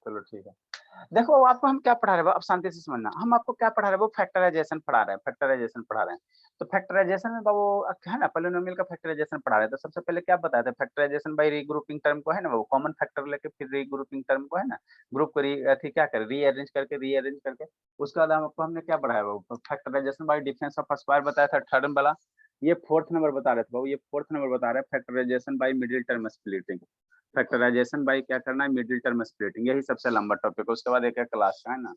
चलो ठीक है। देखो आपको हम क्या पढ़ा रहे हैं, अब शांति से समझना। हम आपको क्या पढ़ा रहे हैं, वो फैक्टराइजेशन पढ़ा रहे हैं, फैक्टराइजेशन पढ़ा रहे हैं। तो फैक्टराइजेशन में बाबू है ना, पॉलिनोमियल का फैक्टराइजेशन पढ़ा रहे हैं। तो सबसे पहले क्या बताया था, फैक्टराइजेशन बाय रीग्रुपिंग टर्म को है ना, वो कॉमन फैक्टर लेके फिर रीग्रुपिंग टर्म को है ना, ग्रुप को क्या करे, रीअरेंज करके उसके बाद आपको हमने क्या पढ़ाया, वो factorisation by difference of square बताया था, थर्ड वाला। ये फोर्थ नंबर बता रहे थे बाबू, ये फोर्थ नंबर बता रहे हैं, factorisation by middle term splitting. Factorisation by क्या करना है, मिडिल टर्म स्प्लिटिंग, यही सबसे लंबा टॉपिक है। उसके बाद एक क्लास का है ना,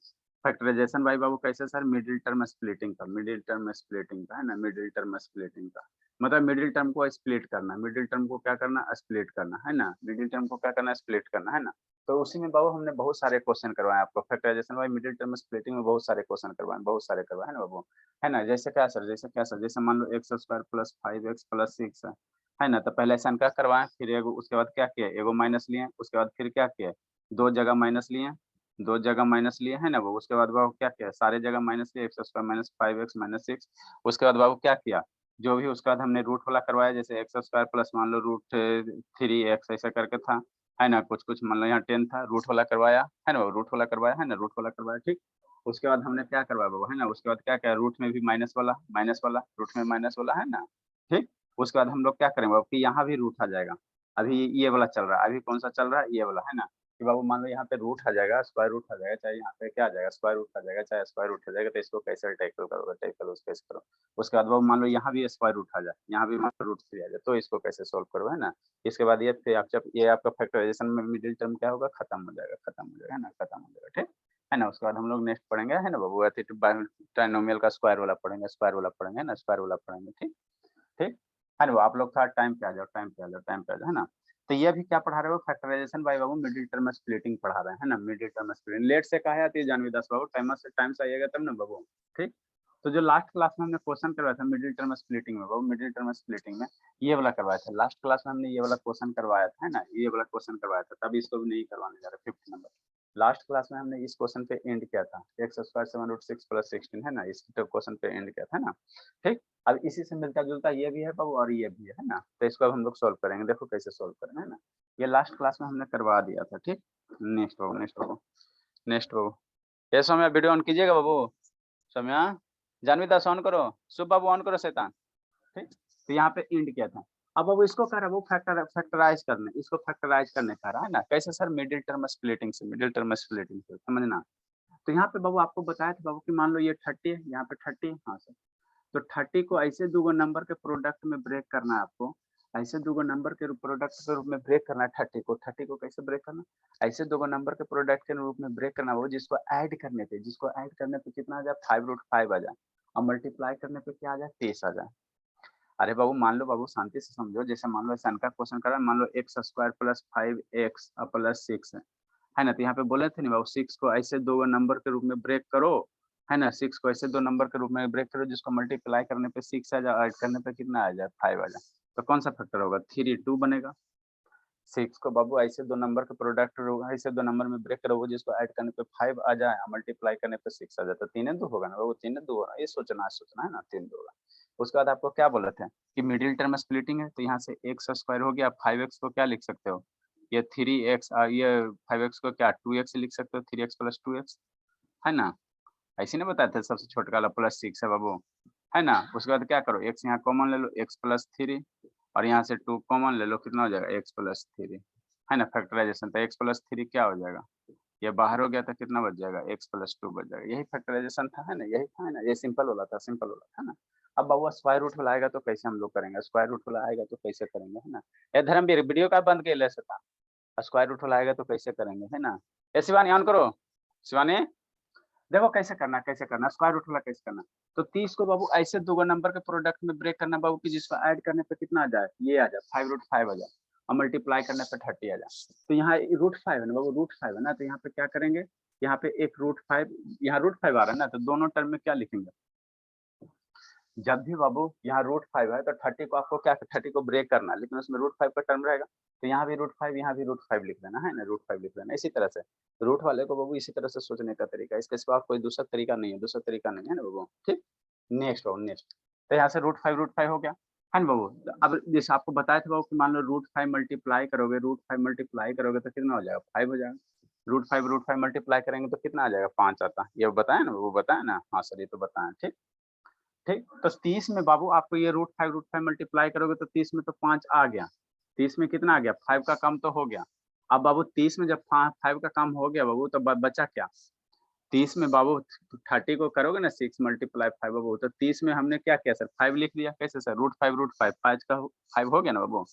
फैक्टराइजेशन बाय बाबू कैसे सर, मिडिल टर्म स्प्लिटिंग का, मिडिल टर्म स्प्लिटिंग का है ना, मिडिल टर्म स्प्लिटिंग का मतलब मिडिल टर्म को स्प्लिट करना, मिडिल टर्म को क्या करना, स्प्लिट करना है ना, मिडिल टर्म को क्या करना, स्प्लिट करना है ना। तो उसी में बाबू हमने बहुत सारे क्वेश्चन करवाए आपको, factorisation by middle term splitting में बहुत सारे क्वेश्चन करवाए, बहुत सारे करवाए है ना बाबू, है ना। जैसे क्या सर, जैसे मान लो x square plus 5x plus 6 है ना। तो पहले ऐसा क्या करवाएं, फिर एगो उसके बाद क्या किया, एगो माइनस लिए, उसके बाद फिर क्या किया, दो जगह माइनस लिए, दो जगह माइनस लिए है ना वो। उसके बाद बाबू क्या किया, सारे जगह माइनस लिए, x square minus 5x minus 6। उसके बाद बाबू क्या किया, जो भी उसके बाद हमने रूट वाला करवाया, जैसे एक्स स्क्वायर प्लस मान लो रूट 3x ऐसा करके था, है ना। कुछ कुछ मान लो यहाँ 10 था, रूट वाला करवाया है ना, रूट वाला करवाया है ना, रूट वाला करवाया ठीक। उसके बाद हमने क्या करवाया बाबू है ना, उसके बाद क्या क्या, रूट में भी माइनस वाला, रूट में माइनस वाला है ना ठीक। उसके बाद हम लोग क्या करेंगे बाबू कि यहाँ भी रूट आ जाएगा। अभी ये वाला चल रहा है, अभी कौन सा चल रहा है, ये वाला है ना, कि बाबू मान लो यहाँ पे रूट आ जाएगा, स्क्वायर रूट आ जाएगा, चाहे यहाँ पे क्या आ जाएगा, स्क्वायर रूट आ जाएगा, चाहे स्क्वायर रूट आ जाएगा। तो इसको कैसे टैकल करोगे, टैकल उसको कैसे करो। उसके बाद बाबू मान लो यहाँ भी स्क्वायर रूट आ जाए, यहाँ भी मान लो रूट 3 आ जाए, तो इसको कैसे सोल्व करो है ना। इसके बाद ये फिर आप जब ये आपका फैक्टराइजेशन में मिडिल टर्म क्या होगा, खत्म हो जाएगा, खत्म हो जाएगा है ना, खत्म हो जाएगा ठीक है ना। उसके बाद हम लोग नेक्स्ट पढ़ेंगे है ना बाबू, ट्राइनोमियल का स्क्वायर वाला पढ़ेंगे, स्क्वायर वाला पढ़ेंगे है ना, स्क्वायर वाला पढ़ेंगे ठीक ठीक है ना। आप लोग थोड़ा टाइम पे आ जाओ, टाइम पे आ जाओ, टाइम पे आ जाओ है ना। तो ये भी क्या पढ़ा रहे हो, factorisation by Babu middle term splitting पढ़ा रहे हैं है ना, मिडिल टर्म स्प्लिटिंग। लेट से कहा है जानवी दास बाबू, टाइम से आइएगा तब ना बाबू ठीक। तो जो लास्ट क्लास में हमने क्वेश्चन करवाया था मिडिल टर्म स्प्लिटिंग में बाबू, मिडिल टर्म स्प्लिटिंग में ये वाला करवाया था, लास्ट क्लास में हमने ये वाला क्वेश्चन करवाया था है ना, ये वाला क्वेश्चन करवाया था। तब इसको भी नहीं करवाने जा रहे, 50 नंबर। लास्ट क्लास में हमने इस क्वेश्चन पे एंड किया था, एक्स स्क्वायर 7√6 प्लस 16 है ना, इस क्वेश्चन पे एंड किया था ना ठीक। अब इसी से मिलता जुलता ये भी है बाबू और ये भी है ना। तो इसको अब हम लोग सोल्व करेंगे, देखो कैसे सोल्व करना है ना। ये लास्ट क्लास में हमने करवा दिया था ठीक। नेक्स्ट बाबू, नेक्स्ट बाबू, नेक्स्ट बाबू। ये सौम्या वीडियो ऑन कीजिएगा बाबू, सौम्या, जानवी दास ऑन करो, शुभ बाबू ऑन करो, शैतान ठीक। तो यहाँ पे एंड किया था। अब वो इसको कर रहा है, वो फैक्टराइज करने, इसको फैक्टराइज करने का रहा है ना, कैसे सर, मिडिल टर्म स्प्लिटिंग से, मिडिल टर्म स्प्लिटिंग से समझना। तो यहाँ पे बाबू आपको बताया था बाबू कि मान लो ये 30 है, यहाँ पे 30 हाँ सर। तो 30 को ऐसे दूगो नंबर के प्रोडक्ट में ब्रेक करना है आपको, ऐसे दूगो नंबर के प्रोडक्ट के रूप में ब्रेक करना है 30 को कैसे ब्रेक करना, ऐसे दूगो नंबर के प्रोडक्ट के रूप में ब्रेक करना, वो जिसको ऐड करने पे, कितना आ जाए, 5√5 आ जाए, और मल्टीप्लाई करने पे क्या आ जाए, 30 आ जाए। अरे बाबू मान लो बाबू, शांति से समझो, जैसे मान लो सन का क्वेश्चन करा, मान लो x square plus 5x plus 6 है ना। तो यहाँ पे बोले थे नहीं बाबू, 6 को ऐसे दो नंबर के रूप में ब्रेक करो है ना, 6 को ऐसे दो नंबर के रूप में ब्रेक करो जिसको मल्टीप्लाई करने पे 6 आ जाए, ऐड करने पे कितना आ जाए, 5 आ जाए। तो कौन सा फैक्टर होगा, 3 2 बनेगा। 6 को बाबू ऐसे दो नंबर के प्रोडक्ट, ऐसे दो नंबर में ब्रेक करो जिसको ऐड करने पे 5 आ जाए, मल्टीप्लाई करने पे 6 आ जाए। तो 3 2 होगा ना बाबू, 3 2 होगा, ये सोचना है ना, 3 2 होगा। उसके बाद आपको क्या बोले थे कि मिडिल टर्म स्प्लिटिंग है, तो यहाँ से एक्स स्क्वायर हो गया, 5x को क्या लिख सकते हो, ये 3x, ये 5x को क्या 2x लिख सकते हो, 3x प्लस 2x है ना। ऐसे नहीं बताया था, सबसे छोटा वाला प्लस 6 है बाबू है ना। उसके बाद क्या करो, x यहाँ कॉमन ले लो, x प्लस 3, और यहाँ से 2 कॉमन ले लो, कितना हो जाएगा, x प्लस 3 है ना। फैक्टराइजेशन, तो x प्लस 3 क्या हो जाएगा, ये बाहर हो गया, तो कितना बच जाएगा, x प्लस 2 बच जाएगा। यही फैक्टराइजेशन था है ना, यही था है ना, ये सिंपल वाला था, सिंपल वाला था ना। अब बाबू स्क्वायर रूट वाला आएगा तो कैसे हम लोग करेंगे, स्क्वायर रूट वाला आएगा तो कैसे करेंगे है ना। ये धर्मवीर वीडियो का बंद के ले सकता, स्क्वायर रूट वाला आएगा तो कैसे करेंगे है ना। ये शिवानी ऑन करो, शिवानी देखो कैसे करना, कैसे करना स्क्वायर रूट वाला, कैसे करना। तो 30 को बाबू ऐसे दो नंबर के प्रोडक्ट में ब्रेक करना बाबू, कि जिसको ऐड करने पे कितना आ जाए, ये आ जाए 5√5 आ जाए, और मल्टीप्लाई करने पे 30 आ जाए। तो यहाँ √5 है ना बाबू, √5 है ना, तो यहाँ पे क्या करेंगे, यहाँ पे एक √5, यहाँ √5 आ रहा है ना, तो दोनों टर्म में क्या लिखेंगे, जब भी बाबू यहाँ √5 है तो 30 को आपको क्या, 30 को ब्रेक करना है, लेकिन उसमें √5 का टर्म रहेगा, तो यहाँ भी √5, यहाँ भी √5 लिख देना है ना, √5 लिख देना। इसी तरह से रूट वाले को बाबू इसी तरह से सोचने का तरीका, इसके सिवा कोई दूसरा तरीका नहीं है, दूसरा तरीका नहीं है ना बाबू ठीक। नेक्स्ट बाबू, नेक्स्ट। तो यहाँ से √5 हो गया है ना बाबू। अब जैसे आपको बताया था बाबू कि मान लो √5 मल्टीप्लाई करोगे, √5 मल्टीप्लाई करोगे तो कितना हो जाएगा, 5 हो जाएगा। रूट फाइव मल्टीप्लाई करेंगे तो कितना आ जाएगा 5 आता है, ये बताया ना, वो बताया ना, हाँ सर ये तो बताया, ठीक ठीक। तो 30 में बाबू आपको ये रूट फाइव मल्टीप्लाई करोगे तो 30 में तो 5 आ गया, 30 में कितना आ गया 5 का काम तो हो गया। अब बाबू 30 में जब 5 का काम हो गया बाबू तो बचा क्या 30 में बाबू 30 को करोगे ना 6 मल्टीप्लाई 5 बाबू, तो 30 में हमने क्या किया सर 5 लिख दिया, कैसे सर रूट फाइव 5 का 5 हो गया ना बाबू।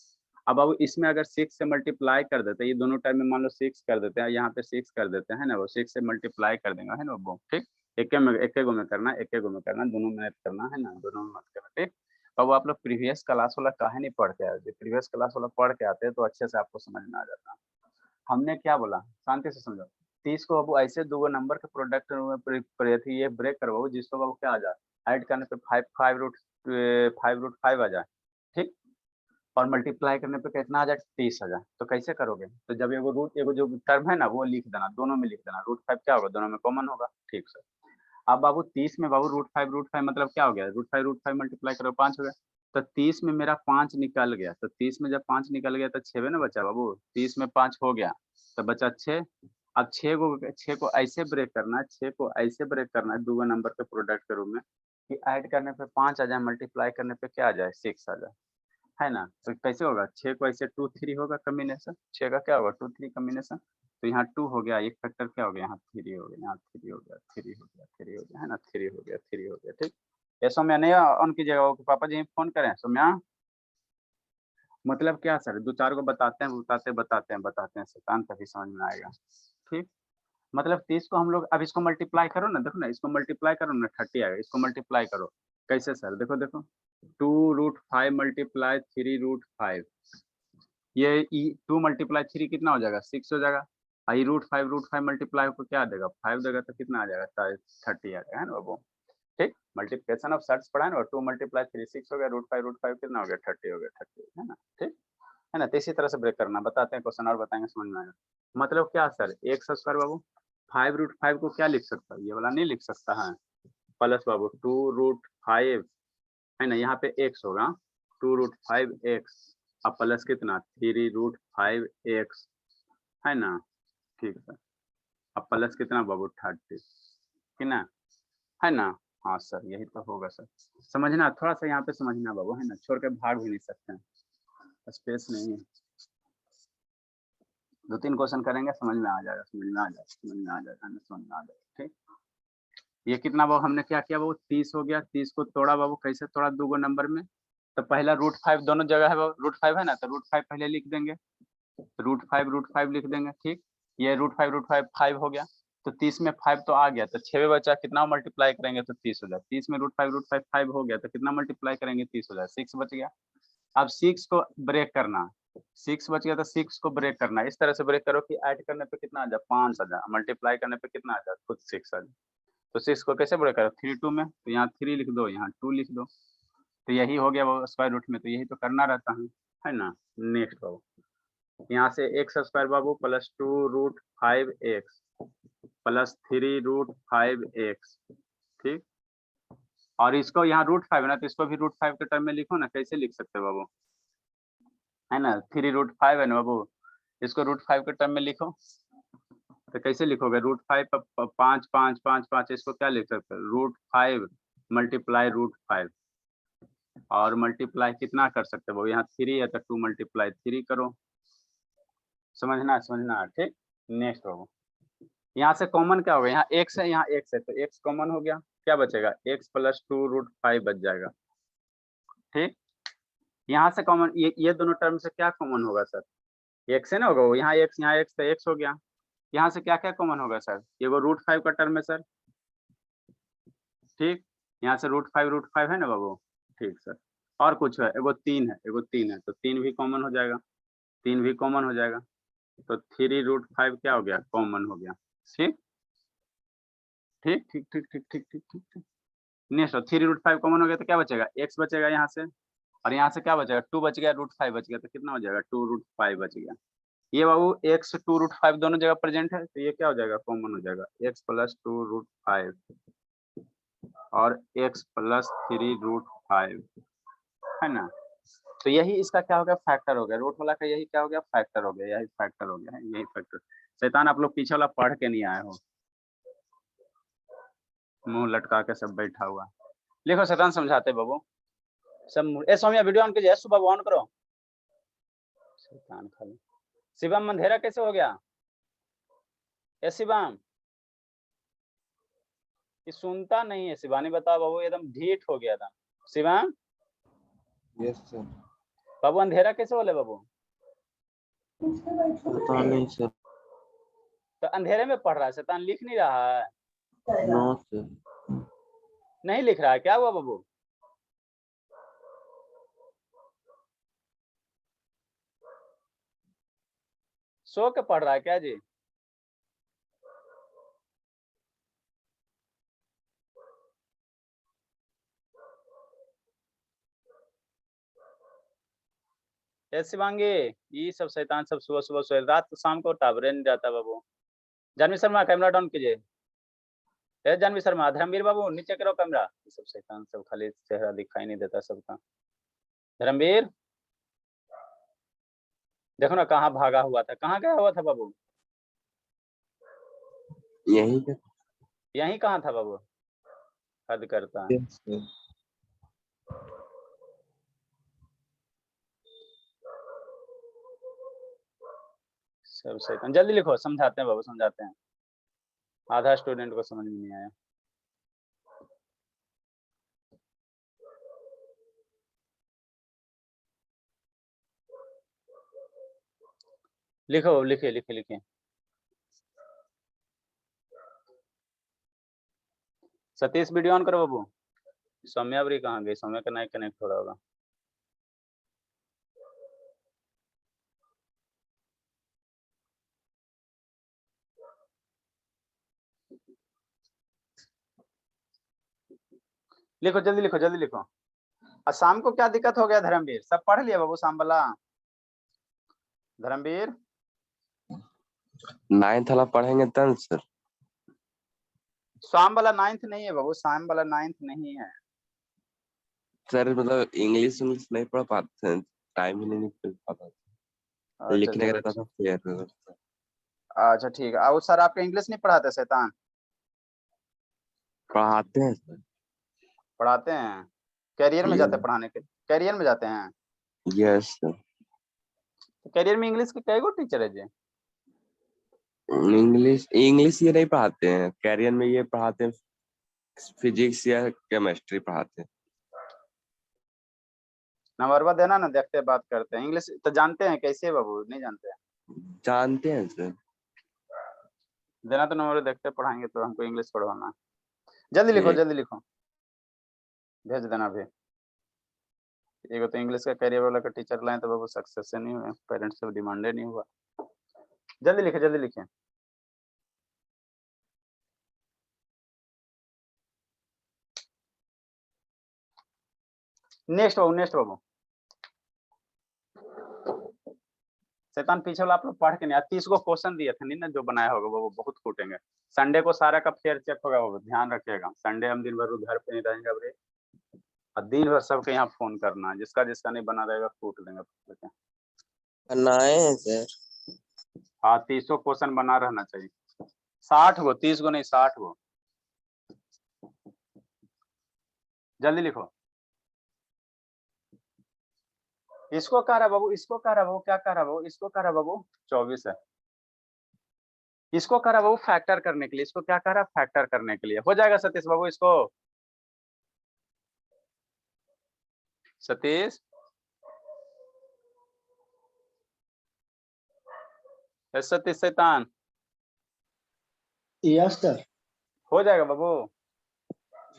अब बाबू इसमें अगर 6 से मल्टीप्लाई कर देते हैं, ये दोनों टाइम में मान लो 6 कर देते हैं, यहाँ पे 6 कर देते हैं ना, वो 6 से मल्टीप्लाई कर देंगे है ना बाबू, ठीक। एक गो में करना, एक गो में करना, दोनों में करना है ना, दोनों में मत करना, ठीक। बाबू आप लोग प्रीवियस क्लास वाला काहे नहीं पढ़ के आए, प्रीवियस क्लास वाला पढ़ के आते हैं तो अच्छे से आपको समझ में आ जाता। हमने क्या बोला शांति से समझो, 30 को बाबू ऐसे दो नंबर के प्रोडक्ट में ये ब्रेक करवाओ जिसको बाबू क्या आ जाए, ऐड करने पे 5 रूट 5 आ जाए, ठीक। और मल्टीप्लाई करने पे कितना आ जाए 30 आ जाए, तो कैसे करोगे, तो जब एगो जो टर्म है ना वो लिख देना, दोनों में लिख देना, रूट 5 क्या होगा दोनों में कॉमन होगा, ठीक सर। अब बाबू 30 में बाबू रूट 5 मतलब क्या हो गया, रूट 5 मल्टीप्लाई करो 5 हो गया, तो 30 में मेरा 5 निकल गया, तो 30 में जब 5 निकल गया तो 6 ना बचा बाबू, 30 में 5 हो गया तो बचा 6। अब 6 को ऐसे ब्रेक करना है, 6 को ऐसे ब्रेक करना है दो नंबर के प्रोडक्ट के रूप में कि ऐड करने पे 5 आ जाए, मल्टीप्लाई करने पे क्या आ जाए 6 आ जाए, है ना। तो कैसे होगा 6 को ऐसे 2 3 होगा कॉम्बिनेशन, 6 का क्या होगा 2 3 कॉम्बिनेशन, तो यहाँ 2 हो गया, एक फैक्टर क्या हो गया यहाँ 3 हो गया, यहाँ 3 हो गया, 3 हो गया, 3 हो गया है ना, 3 हो गया, 3 हो गया, ठीक। ये सौम्या नहीं ऑन कीजिएगा, वो पापा जी फोन करें सौम्या, मतलब क्या सर दो चार को बताते हैं बताते हैं शैतान तभी समझ में आएगा, ठीक। मतलब 30 को हम लोग अब इसको मल्टीप्लाई करो ना, देखो ना इसको मल्टीप्लाई करो ना 30 आएगा, इसको मल्टीप्लाई करो कैसे सर, देखो देखो 2 रूट 5 मल्टीप्लाई 3 रूट 5, ये 2 मल्टीप्लाई 3 कितना हो जाएगा 6 हो जाएगा, आई रूट 5 मल्टीप्लाई को क्या देगा 5 देगा, तो कितना आ जाएगा 30 आ जाएगा है ना बाबू, ठीक। मल्टीप्लिकेशन ऑफ सर्ट्स पढ़ा है ना, 2 मल्टीप्लाई 3 6 हो गया, रूट 5 कितना हो गया 30 हो गया, 30 है ना, ठीक है ना। तो इसी तरह से ब्रेक करना, बताते हैं क्वेश्चन और बताएंगे समझ में आएगा। मतलब क्या सर एक्स स्क्वायर बाबू 5 रूट 5 को क्या लिख सकता है, ये वाला नहीं लिख सकता है, प्लस बाबू 2 रूट 5 है ना, यहाँ पे एक्स होगा 2 रूट 5 एक्स, अब प्लस कितना 3 रूट 5 एक्स है ना, ठीक है। अब प्लस कितना बाबू 30 है ना, है ना, हाँ सर यही तो होगा सर, समझना थोड़ा सा यहाँ पे समझना बाबू है ना, छोड़ के भाग भी नहीं सकते हैं, स्पेस नहीं है, 2 3 क्वेश्चन करेंगे समझ में आ जाएगा, समझ में आ जाएगा, समझ में आ जाएगा, समझ में आ जाएगा, ठीक। ये कितना बाबू हमने क्या किया बाबू 30 हो गया, 30 को तोड़ा बाबू, कैसे तोड़ा दो नंबर में, तो पहला रूट 5 दोनों जगह है बाबू, रूट 5 है ना, तो रूट 5 पहले लिख देंगे, रूट 5 लिख देंगे, ठीक। ये रूट 5 5 हो गया, तो 30 में 5 तो आ गया, तो 6 में बचा, कितना मल्टीप्लाई करेंगे तो 30 हो जाए, 30 में रूट 5 5 हो गया, तो कितना मल्टीप्लाई करेंगे 30 हो जाए, 6 बच गया। अब 6 को ब्रेक करना, 6 बच गया तो 6 को ब्रेक करना, इस तरह से ब्रेक करो कि ऐड करने पे कितना आ जाए 5 आ जाए, मल्टीप्लाई करने पे कितना आ जाए खुद 6 आ जाए, तो 6 को कैसे ब्रेक करो 3 2 में, तो यहाँ 3 लिख दो, यहाँ 2 लिख दो, तो यही हो गया वो स्क्वायर रूट में, तो यही तो करना रहता है ना। नेक्स्ट बाबू यहाँ से एक्स स्क्वायर बाबू plus 2 root 5 x plus 3 root 5 x, ठीक। और इसको यहाँ रूट 5 है ना, तो इसको भी रूट 5 के टर्म में लिखो ना, कैसे लिख सकते हो बाबू, है ना 3 रूट 5 है ना बाबू, इसको रूट 5 के टर्म में लिखो, तो कैसे लिखोगे रूट 5 5 5 5 5, इसको क्या लिख सकते हो रूट 5 मल्टीप्लाई रूट 5, और मल्टीप्लाई कितना कर सकते हो यहाँ 3 है तो 2 मल्टीप्लाई 3 करो, समझना समझना, ठीक। नेक्स्ट बाबू यहाँ से कॉमन क्या होगा, यहाँ एक्स है यहाँ एक्स है, तो एक्स कॉमन हो गया, क्या बचेगा एक्स प्लस 2 रूट 5 बच जाएगा, ठीक। यहाँ से कॉमन ये दोनों टर्म से क्या कॉमन होगा सर, एक्स है ना होगा, यहाँ एक्स तो एक्स हो गया, यहाँ से क्या क्या कॉमन होगा सर, ये वो रूट 5 का टर्म है सर, ठीक। यहाँ से रूट 5 है ना बाबू, ठीक सर। और कुछ है एगो 3 है तो 3 भी कॉमन हो जाएगा, 3 भी कॉमन हो जाएगा, तो 3 रूट 5 क्या हो गया कॉमन हो गया, ठीक ठीक ठीक ठीक ठीक ठीक ठीक ठीक ठीक। नेक्स्ट 3 रूट 5 कॉमन हो गया तो क्या बचेगा एक्स बचेगा यहाँ से, और यहाँ से क्या बचेगा 2 बच गया, रूट 5 बच गया, तो कितना हो जाएगा 2 रूट 5 बच गया। ये बाबू एक्स 2 रूट 5 दोनों जगह प्रेजेंट है, तो ये क्या हो जाएगा कॉमन हो जाएगा एक्स प्लस 2 रूट 5 और एक्स प्लस 3 रूट 5 है ना, तो यही इसका क्या हो गया, फैक्टर हो गया। रूट वाला का यही क्या हो गया, फैक्टर हो गया, यही फैक्टर हो गया, यही फैक्टर। शैतान आप लोग पीछे वाला पढ़ के नहीं आए हो, मुंह लटका के सब बैठा हुआ। लिखो शैतान समझाते बाबू सब। ए सौम्या वीडियो ऑन कीजिए, सुबह ऑन करो। शैतान खाली। शिवम अंधेरा कैसे हो गया? ए शिवम, ये सुनता नहीं है। शिवानी बताओ बाबू, एकदम ढीठ हो गया था। शिवम। Yes sir. बाबू अंधेरा कैसे बोले बाबू? पता नहीं सर। तो अंधेरे में पढ़ रहा है शैतान, लिख नहीं रहा है? No sir. नहीं लिख रहा है, क्या हुआ बाबू? सो के पढ़ रहा है क्या जी? ए शिवांगी, ये सब शैतान सब सुबह सुबह सोए, रात को शाम को टावरे नहीं जाता बाबू। जानवी शर्मा कैमरा डाउन कीजिए। ए जानवी शर्मा, धर्मवीर बाबू नीचे करो कैमरा। ये सब शैतान सब खाली चेहरा दिखाई नहीं देता सबका। धर्मवीर देखो ना कहाँ भागा हुआ था, कहाँ गया हुआ था बाबू? यही पे। यहीं कहाँ था बाबू? हद करता है। Yes sir. सब शैतान। जल्दी लिखो, समझाते हैं बाबू, समझाते हैं। आधा स्टूडेंट को समझ में नहीं आया। लिखो, लिखिए लिखिए लिखिए। सतीश वीडियो ऑन करो बाबू। सौम्यावरी कहाँ गई? सौम्या का नहीं कनेक्ट हो रहा होगा। लिखो जल्दी, लिखो जल्दी लिखो। और शाम को क्या दिक्कत हो गया धर्मवीर? सब पढ़ लिया बाबू शाम वाला? धर्मवीर 9th वाला पढ़ेंगे तब सर। शाम वाला 9th नहीं है बाबू, शाम वाला 9th नहीं है। सर मतलब इंग्लिश नहीं पढ़ पाते हैं, टाइम ही नहीं निकल पाता। अच्छा लिखने का चलो रहता था फिर। अच्छा ठीक है। और सर आपके इंग्लिश नहीं पढ़ाते शैतान? पढ़ाते हैं सर। पढ़ाते हैं? कैरियर में जाते यस। हैं पढ़ाने के? कैरियर में जाते हैं? Yes sir. तो कैरियर में इंग्लिश के कई गो टीचर है जी? इंग्लिश इंग्लिश ये नहीं पढ़ाते हैं, कैरियर में ये पढ़ाते हैं, फिजिक्स या केमिस्ट्री पढ़ाते हैं। नंबरवा देना ना, देखते हैं बात करते हैं। इंग्लिश तो जानते हैं कैसे बाबू? नहीं जानते हैं? जानते हैं सर। देना तो नंबर, देखते पढ़ाएंगे तो। हमको इंग्लिश पढ़वाना है। जल्दी लिखो ठीक। जल्दी लिखो, भेज देना अभी। एक तो इंग्लिश का कैरियर वाला का टीचर लाए तो बाबू सक्सेस से नहीं हुए, पेरेंट्स से डिमांडे नहीं हुआ। जल्दी लिखे जल्दी लिखे। नेक्स्ट बाबू, नेक्स्ट बाबू। शैतान पीछे वाला आप लोग पढ़ के नहीं, 30 को क्वेश्चन दिए थे नहीं ना, जो बनाया होगा वो बहुत कूटेंगे। संडे को सारा का फेयर चेक होगा, वो ध्यान रखिएगा। संडे हम दिन भर घर पे नहीं रहेंगे अभी, और दिन भर सबके यहाँ फोन करना है। जिसका जिसका नहीं बना रहेगा कूट देंगे। बनाए हैं सर। हाँ 30 क्वेश्चन बना रहना चाहिए। 60 गो, 30 गो नहीं 60 गो। जल्दी लिखो। इसको कह रहा बाबू, इसको कह रहा बाबू, क्या कह रहा बाबू? इसको कह रहा बाबू 24 है। इसको कह रहा बाबू फैक्टर करने के लिए। इसको क्या कह रहा? फैक्टर करने के लिए। हो जाएगा सतीश बाबू इसको? सतीश, सतीश शैतान, यस सर। हो जाएगा बाबू?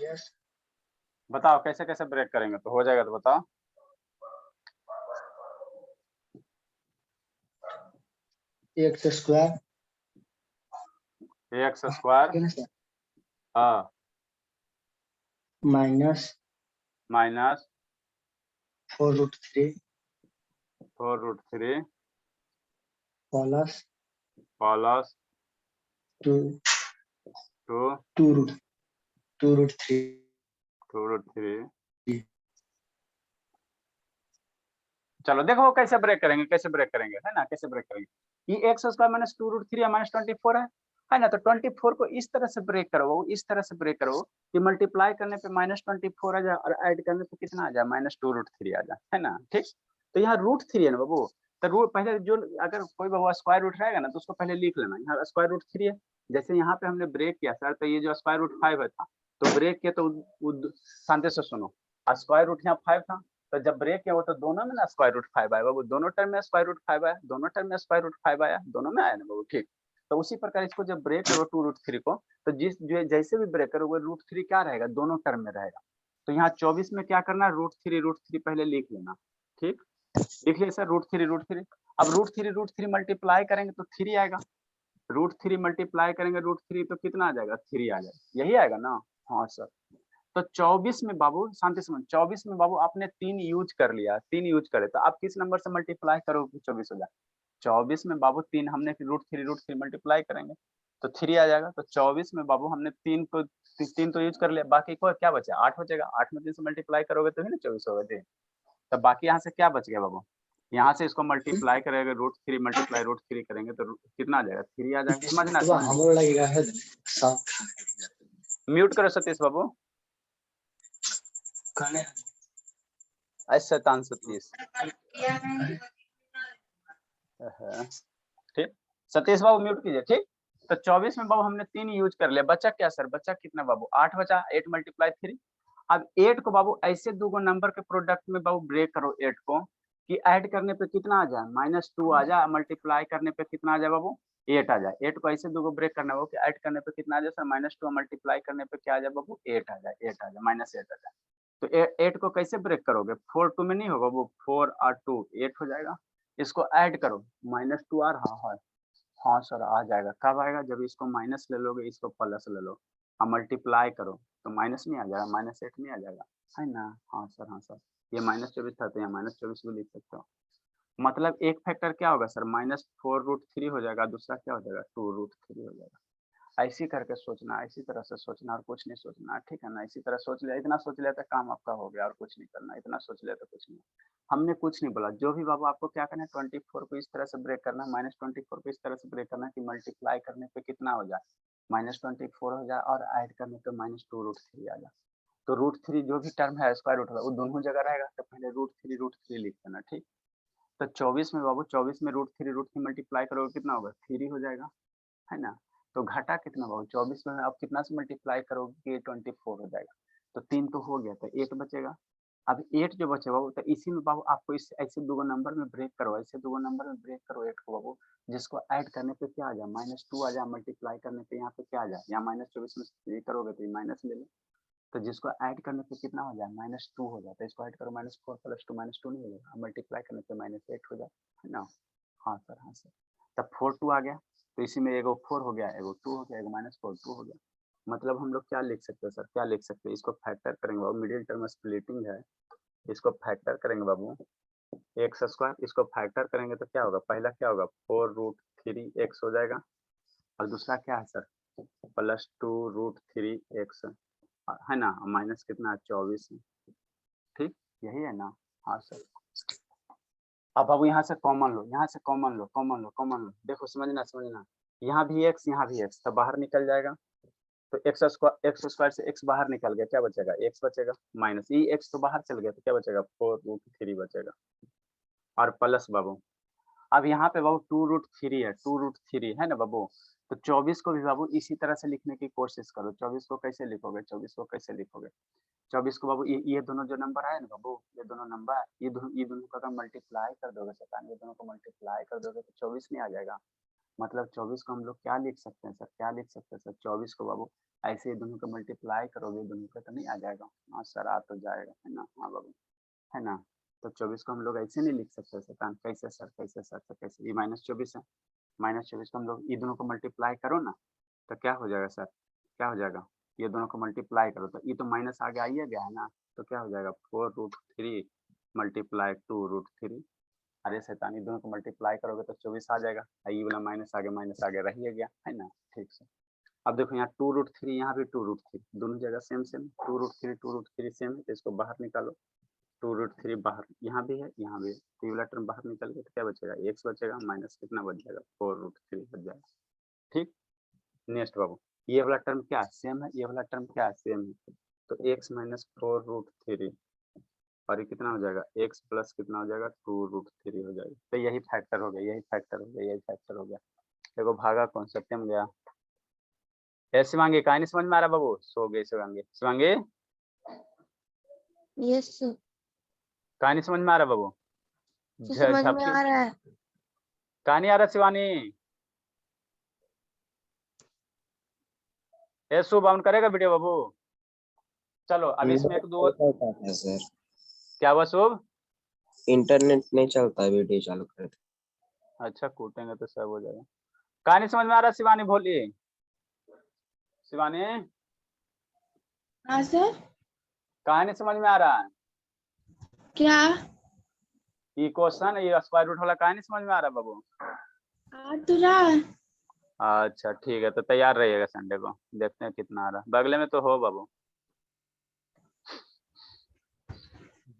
यस। बताओ कैसे कैसे ब्रेक करेंगे तो हो जाएगा, तो बताओ। एक्स स्क्वायर एक्स स्क्वायर, हाँ, माइनस माइनस 4√3 4√3 प्लस प्लस 2 2 2√3 2√3 चलो देखो कैसे ब्रेक करेंगे, कैसे ब्रेक करेंगे, है ना, कैसे ब्रेक करेंगे। ये एक्स स्क्वायर माइनस 2√3 या माइनस 24 है ना, तो 24 को इस तरह से ब्रेक करो, इस तरह से ब्रेक करो कि मल्टीप्लाई करने पे माइनस 24 आ जाए और ऐड करने पे कितना आ जाए, माइनस 2√3 आ जाए, है ना। ठीक, तो यहाँ √3 है ना बाबू, तो रूट पहले जो, अगर कोई बाबू स्क्वायर रूट रहेगा ना तो उसको पहले लिख लेना, यहाँ स्क्वायर रूट 3 है। जैसे यहाँ पे हमने ब्रेक किया सर, तो ये जो स्क्वायर रूट 5 था, तो ब्रेक किया तो शांति से सुनो, स्क्वायर रूट यहाँ 5 था, तो जब ब्रेक किया वो तो दोनों में ना स्क्वायर रूट 5 आया बाबू, दोनों टर्म में स्क्वायर रूट 5 आया, दोनों टर्म में स्क्वायर रूट 5 आया, दोनों में आया ना बाबू। ठीक, तो उसी प्रकार इसको जब ब्रेक करो 2√3 को, तो जैसे भी ब्रेक करोगे √3 क्या रहेगा, दोनों टर्म में रहेगा। तो यहाँ 24 में क्या करना, √3 पहले लिख लेना। ठीक, लिख लिया सर, √3। अब √3 मल्टीप्लाई करेंगे तो 3 आएगा, √3 मल्टीप्लाई करेंगे √3 तो कितना आ जाएगा, 3 आ जाएगा, यही आएगा ना। हाँ सर, तो 24 में बाबू शांति से, 24 में बाबू आपने 3 यूज कर लिया, 3 यूज करे तो आप किस नंबर से मल्टीप्लाई करोगे 24 हो जाए, 24 में बाबू 3 हमने √3 मल्टीप्लाई करेंगे तो 3 आ जाएगा। तो 24 में बाबू हमने 3 को 3 तो यूज कर लिया, बाकी को क्या बचा, 8 बचेगा, 8 में 3 से मल्टीप्लाई करोगे तो ही ना 24 होगा जी। तो बाकी यहाँ से क्या बच गया बाबू, यहाँ से इसको मल्टीप्लाई करेंगे √3 मल्टीप्लाई √3 करेंगे तो कितना आ जाएगा, 3 आ जाएगा। समझना, तो हमरो लगेगा है सब म्यूट करो सतीश बाबू, कहने शैतान सतीश। ठीक, सतीश बाबू म्यूट कीजिए। ठीक, तो 24 में बाबू हमने 3 यूज कर लिया, बचा क्या सर, बचा कितना बाबू, 8 बचा, 8 मल्टीप्लाई 3। अब 8 को बाबू ऐसे दो नंबर के प्रोडक्ट में बाबू ब्रेक करो 8 को, कि ऐड करने पे कितना आ जाए, -2 आ जाए, मल्टीप्लाई करने पे कितना आ जाए बाबू, 8 आ जाए। 8 को ऐसे दो ब्रेक करना हो कि ऐड करने पे कितना आ जाए सर, -2, मल्टीप्लाई करने पे क्या आ जाए बाबू, 8 आ जाए, 8 आ जाए, -8 आ जाए। तो 8 को कैसे ब्रेक करोगे, 4 2 में नहीं होगा वो, 4 और 2 8 हो जाएगा। इसको ऐड करो, -2 आ रहा है, हाँ सर आ जाएगा। कब आएगा, जब इसको माइनस ले लोगे, इसको प्लस ले लो और मल्टीप्लाई करो तो माइनस नहीं आ जाएगा, -8 नहीं आ जाएगा, है ना। हाँ सर, हाँ सर, ये -24 था तो यहाँ -24 भी लिख सकते हो। मतलब एक फैक्टर क्या होगा सर, -4√3 हो जाएगा, दूसरा क्या हो जाएगा, 2√3 हो जाएगा। ऐसी करके सोचना, इसी तरह से सोचना और कुछ नहीं सोचना, ठीक है ना। इसी तरह सोच लिया, इतना सोच लिया तो काम आपका हो गया और कुछ नहीं करना, इतना सोच लिया तो कुछ नहीं। हमने कुछ नहीं बोला, जो भी बाबू आपको क्या करना है, 24 को इस तरह से ब्रेक करना है, -24 को इस तरह से ब्रेक करना है कि मल्टीप्लाई करने पे कितना हो जाए, -24 हो जाए और ऐड करने पे -2√3 आ जाए। तो √3 जो भी टर्म है स्क्वायर रूट वो दोनों जगह रहेगा, तो पहले √3 लिख देना। ठीक, तो 24 में बाबू, 24 में √3 मल्टीप्लाई करोगे कितना होगा, 3 हो जाएगा, है ना। तो घटा कितना बाबू, 24 में आप कितना से मल्टीप्लाई करोगे, 24 हो जाएगा। तो 3 तो हो गया, तो 8 बचेगा। अब 8 जो बचे बाबू, तो इसी में बाबू आपको इस ऐसे दो नंबर में ब्रेक करो, ऐसे दो नंबर में ब्रेक करो 8 को बाबू, जिसको ऐड करने पे क्या आ जाए, -2 आ जाए, मल्टीप्लाई करने पे यहाँ पे क्या आ जाए, यहाँ -24 में ये करोगे तो ये माइनस ले लो, तो जिसको ऐड करने पे कितना हो जाए, -2 हो जाता है, इसको ऐड करो, -4 + 2 -2 नहीं हो जाएगा, मल्टीप्लाई करने पे -8 हो जाए, है ना। हाँ सर, हाँ सर, तब 4 2 आ गया, तो इसी में एगो 4 हो गया, एगो 2 हो गया, एगो -4 2 हो गया। मतलब हम लोग क्या लिख सकते हैं सर, क्या लिख सकते हैं, इसको फैक्टर करेंगे बाबू, मिडिल टर्म स्प्लिटिंग है, इसको फैक्टर करेंगे बाबू, एक्स स्क्वायर, इसको फैक्टर करेंगे तो क्या होगा, पहला क्या होगा, 4√3x हो जाएगा, और दूसरा क्या है सर, +2√3x, है ना, माइनस कितना 24। ठीक, यही है ना। हाँ सर, अब बाबू यहाँ से कॉमन लो, यहाँ से कॉमन लो, कॉमन लो, कॉमन लो, देखो समझना, समझना, यहाँ भी x, यहाँ भी x, तो बाहर निकल जाएगा, तो x स्क्वायर से x बाहर निकल गया, क्या बचेगा, x बचेगा, माइनस ये x तो बाहर चल गया, तो क्या बचेगा, 4√3 बचेगा, और प्लस बाबू, अब यहाँ पे बाबू 2√3 है, 2√3 है ना बाबू, तो 24 को भी बाबू इसी तरह से लिखने की कोशिश करो। 24 को कैसे लिखोगे, 24 को कैसे लिखोगे, 24 को बाबू ये दोनों जो नंबर है ना बाबू, ये दोनों नंबर, ये दोनों का अगर मल्टीप्लाई कर दोगे सतान, ये दोनों को मल्टीप्लाई कर दोगे तो 24 नहीं आ जाएगा। मतलब 24 को हम लोग क्या लिख सकते हैं सर, क्या लिख सकते हैं सर, 24 को बाबू ऐसे ही दोनों को मल्टीप्लाई करोगे, दोनों का तो नहीं आ जाएगा। हाँ सर, आ तो जाएगा, है ना। हाँ बाबू, है ना। तो 24 को हम लोग ऐसे नहीं लिख सकते सतान, कैसे सर, कैसे सर, तो कैसे, ये -24 है, -24 को हम लोग ये दोनों को मल्टीप्लाई करो ना, तो क्या हो जाएगा सर, क्या हो जाएगा, ये दोनों को मल्टीप्लाई करो तो ये तो माइनस आगे आइए गया है ना, तो क्या हो जाएगा, 4√3 मल्टीप्लाई 2√3, अरे शैतानी, दोनों को मल्टीप्लाई करोगे तो 24 आ जाएगा, ये वाला माइनस आगे रह ही गया, है ना। ठीक से, अब देखो यहाँ 2√3, यहाँ भी 2√3, दोनों जगह सेम सेम, 2√3 सेम है, तो इसको बाहर निकालो, 2√3 बाहर, यहाँ भी है यहाँ भी है, तो ये वाला टर्म बाहर निकल गया तो क्या बचेगा, x बचेगा माइनस कितना बच जाएगा 4√3 बच जाएगा। ठीक, नेक्स्ट बाबू ये वाला टर्म क्या सेम है, ये वाला टर्म क्या सेम है, तो x माइनस 4√3 और ये कितना हो जाएगा x प्लस कितना हो जाएगा 2√3 हो जाएगा। तो यही फैक्टर हो गया, यही फैक्टर हो गया, यही फैक्टर हो गया। देखो भागा कौन सत्यम गया। ऐसे शिवांगी कहानी समझ में आ रहा बाबू, सो गए शिवांगी, शिवांगी यस सर, कहानी समझ में आ रहा बाबू, समझ में आ रहा है। कहानी आ रहा शिवानी, ए शुभ ऑन करेगा वीडियो बाबू। चलो अब इसमें एक दो सर क्या हुआ शुभ, इंटरनेट नहीं चलता है, वीडियो चालू कर। अच्छा कूटेंगे तो सब हो जाएगा। कहानी समझ में आ रहा शिवानी, बोलिए शिवानी, हाँ सर, कहानी समझ में आ रहा है, क्या ये क्वेश्चन ये स्क्वायर रूट वाला कहानी समझ में आ रहा बाबू। आ तो रहा है। अच्छा ठीक है, तो तैयार रहिएगा संडे को, देखते हैं कितना आ रहा है, बगले में तो हो बाबू,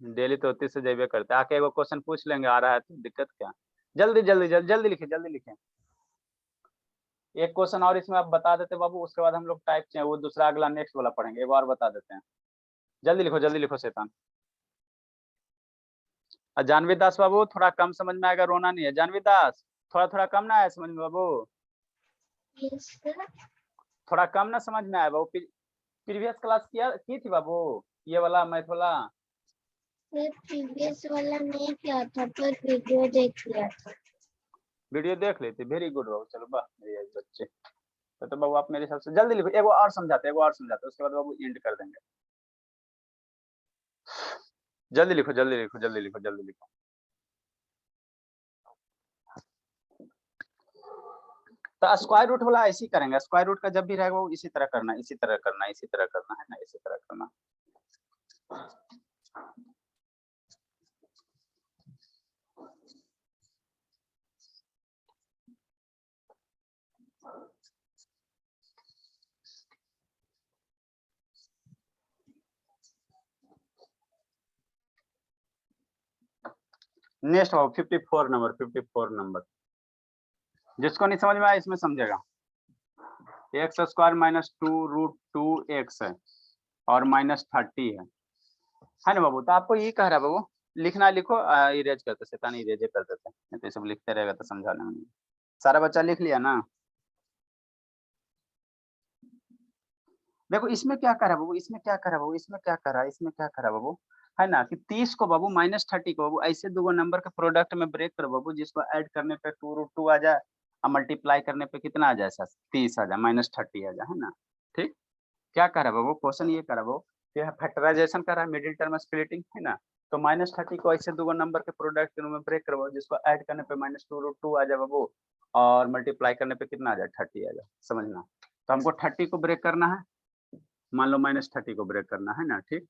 डेली तो 30 से जेबे करते आके एगो क्वेश्चन पूछ लेंगे, आ रहा है तो दिक्कत क्या, जल्दी जल्दी जल्दी जल्दी लिखे, जल्दी लिखे। एक क्वेश्चन और इसमें आप बता देते बाबू, उसके बाद हम लोग टाइप चाहिए वो दूसरा अगला नेक्स्ट वाला पढ़ेंगे, एक और बता देते हैं, जल्दी लिखो शैतान। जानवी दास बाबू थोड़ा कम समझ में आएगा, रोना नहीं है, जानवी दास थोड़ा थोड़ा कम ना आया समझ में बाबू, थोड़ा कम ना समझ में आया बाबू, प्रीवियस क्लास किया की थी बाबू ये वाला मैथ वाला, प्रीवियस वाला नहीं किया था पर वीडियो देख लिया था। वीडियो देख लेते, वेरी गुड बाबू, चलो वाह मेरे बच्चे। तो बाबू आप मेरे हिसाब से जल्दी लिखो, एगो और समझाते उसके बाद बाबू एंड कर देंगे, जल्दी लिखो जल्दी लिखो जल्दी लिखो जल्दी लिखो। तो स्क्वायर रूट वाला ऐसे ही करेंगे, स्क्वायर रूट का जब भी रहेगा वो इसी तरह करना, इसी तरह करना, इसी तरह करना है ना, इसी तरह करना। नेक्स्ट बाबू 54 नंबर, 54 नंबर, जिसको नहीं समझ में आया इसमें समझेगा। एक्स स्क्वायर माइनस 2√2x है और माइनस 30 है ना बाबू। तो आपको ये कह रहा है बाबू, लिखना लिखो, इरेज करते शैतान, इरेज कर देते हैं, तो सब लिखते रहेगा तो समझाने में नहीं। सारा बच्चा लिख लिया ना। देखो इसमें क्या कर रहा है बाबू, इसमें क्या कर रहा है बाबू, इसमें क्या कर रहा है, इसमें क्या कर रहा है बाबू, है ना कि 30 को बाबू माइनस 30 को बाबू ऐसे दो नंबर के प्रोडक्ट में ब्रेक करो बाबू, जिसको ऐड करने पे 2√2 आ जाए और मल्टीप्लाई करने पे कितना आ जाए सर 30 आ जाए, माइनस 30 आ जाए, है ना। ठीक, क्या कर रहा है बाबू, क्वेश्चन ये कर रहा है बाबू, ये फैक्टराइजेशन कर रहा है, मिडिल टर्म स्प्लिटिंग, है ना। तो माइनस 30 को ऐसे दो नंबर के प्रोडक्ट के रूप में ब्रेक करो, जिसको ऐड करने पे माइनस 2√2 आ जाए बाबू और मल्टीप्लाई करने पे कितना आ जाए 30 आ जाए, समझना। तो हमको 30 को ब्रेक करना है, मान लो माइनस 30 को ब्रेक करना है ना। ठीक,